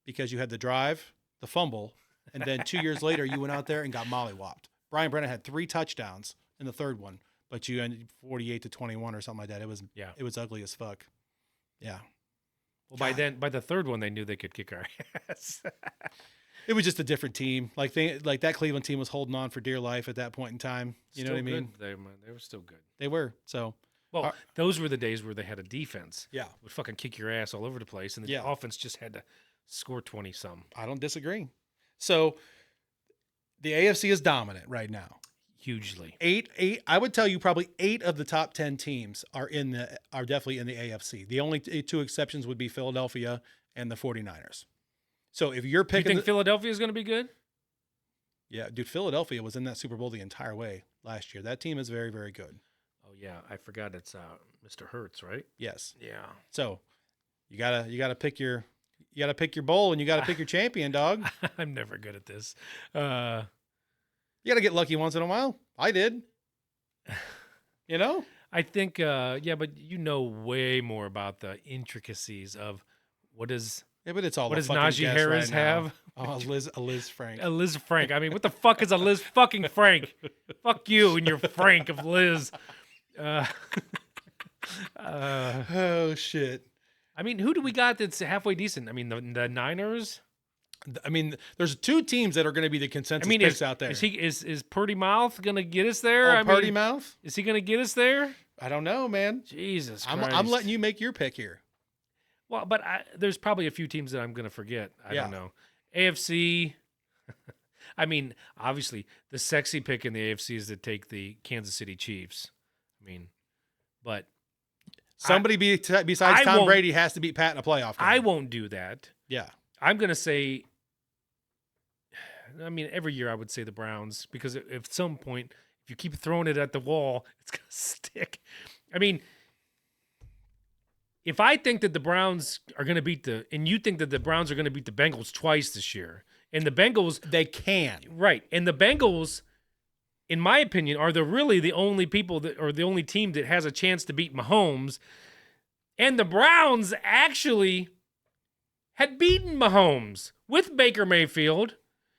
because you had the drive, the fumble, and then 2 years later you went out there and got mollywopped. Brian Brennan had 3 touchdowns in the third one, but you ended 48-21 or something like that. It was ugly as fuck. Yeah. Well, by the third one, they knew they could kick our ass. It was just a different team. Like that Cleveland team was holding on for dear life at that point in time. You know what I mean? They were still good. They were. So, well, those were the days where they had a defense. Yeah. Would fucking kick your ass all over the place, and the offense just had to score 20-some. I don't disagree. So, the AFC is dominant right now. Hugely. Eight. I would tell you probably 8 of the top 10 teams are definitely in the AFC. The only 2 exceptions would be Philadelphia and the 49ers. So if you're picking, you think Philadelphia is going to be good? Yeah, dude, Philadelphia was in that Super Bowl the entire way last year. That team is very, very good. Oh yeah, I forgot it's Mr. Hurts, right? Yes. Yeah. So you gotta pick your bowl and you gotta pick your champion, dog. I'm never good at this. You gotta get lucky once in a while. I did. You know? I think but you know way more about the intricacies of what is. Yeah, but it's all. What the does fucking Najee guess Harris right now. have? Oh, a Liz Frank. A Liz Frank. I mean, what the fuck is a Liz fucking Frank? Fuck you and your Frank of Liz. Oh shit. I mean, who do we got that's halfway decent? I mean, the Niners. I mean, there's 2 teams that are going to be the consensus picks out there. Is Purdy Mouth going to get us there? Purdy Mouth? Is he going to get us there? I don't know, man. Jesus Christ. I'm letting you make your pick here. Well, but there's probably a few teams that I'm going to forget. I don't know. AFC. I mean, obviously, the sexy pick in the AFC is to take the Kansas City Chiefs. I mean, but somebody besides Tom Brady has to beat Pat in a playoff game. I won't do that. Yeah. I'm going to say, I mean, every year I would say the Browns because at some point, if you keep throwing it at the wall, it's going to stick. I mean, if I think that the Browns are going to beat and you think that the Browns are going to beat the Bengals twice this year, and the Bengals, they can. Right. And the Bengals, in my opinion, are really the only people the only team that has a chance to beat Mahomes. And the Browns actually had beaten Mahomes with Baker Mayfield.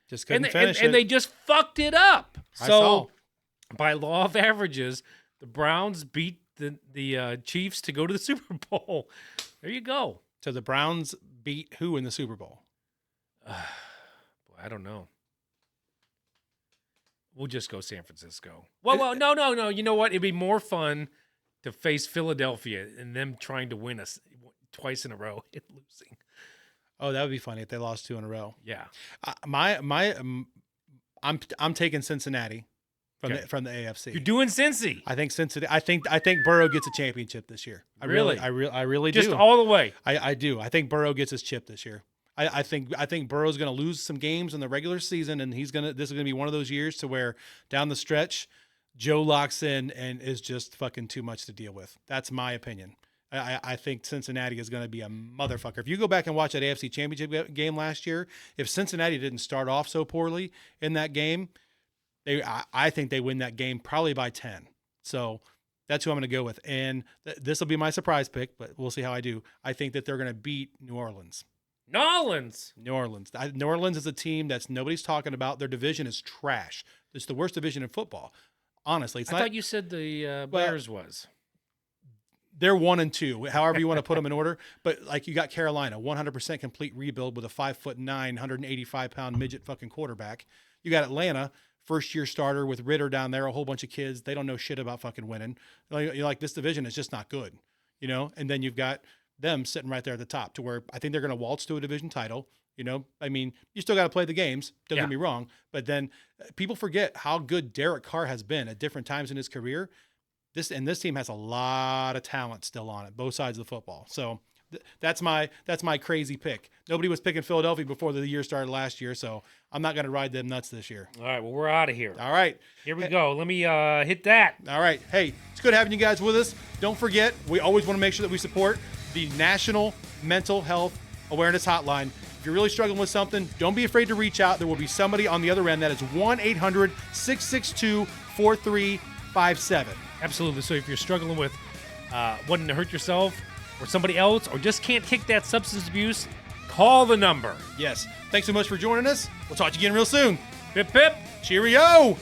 Just couldn't finish it. And they just fucked it up. I saw. By law of averages, the Browns beat the Chiefs to go to the Super Bowl. There you go. So the Browns beat who in the Super Bowl? I don't know. We'll just go San Francisco. Well, no. You know what? It'd be more fun to face Philadelphia and them trying to win us twice in a row and losing. Oh, that would be funny if they lost 2 in a row. Yeah. I'm taking Cincinnati from the AFC. You're doing Cincy. I think Cincinnati. I think Burrow gets a championship this year. I really do. Just all the way. I do. I think Burrow gets his chip this year. I think Burrow's going to lose some games in the regular season, and this is going to be one of those years to where down the stretch, Joe locks in and is just fucking too much to deal with. That's my opinion. I think Cincinnati is going to be a motherfucker. If you go back and watch that AFC Championship game last year, if Cincinnati didn't start off so poorly in that game, I think they win that game probably by 10. So that's who I'm going to go with. And this will be my surprise pick, but we'll see how I do. I think that they're going to beat New Orleans. New Orleans is a team that's nobody's talking about. Their division is trash. It's the worst division in football. Honestly, I thought you said the Bears was. They're 1 and 2, however you want to put them in order. But like you got Carolina, 100% complete rebuild with a 5'9", 185-pound midget fucking quarterback. You got Atlanta, first-year starter with Ritter down there, a whole bunch of kids. They don't know shit about fucking winning. You're like, this division is just not good, you know. And then you've got them sitting right there at the top to where I think they're going to waltz to a division title. You know, I mean, you still got to play the games. Don't get me wrong. But then people forget how good Derek Carr has been at different times in his career. This team has a lot of talent still on it, both sides of the football. So that's my crazy pick. Nobody was picking Philadelphia before the year started last year, so I'm not going to ride them nuts this year. All right, well, we're out of here. All right. Here we go. Let me hit that. All right. Hey, it's good having you guys with us. Don't forget, we always want to make sure that we support the National Mental Health Awareness Hotline. If you're really struggling with something, don't be afraid to reach out. There will be somebody on the other end. That is 1-800-662-4357. Absolutely. So if you're struggling with wanting to hurt yourself or somebody else or just can't kick that substance abuse, call the number. Yes. Thanks so much for joining us. We'll talk to you again real soon. Pip, pip. Cheerio.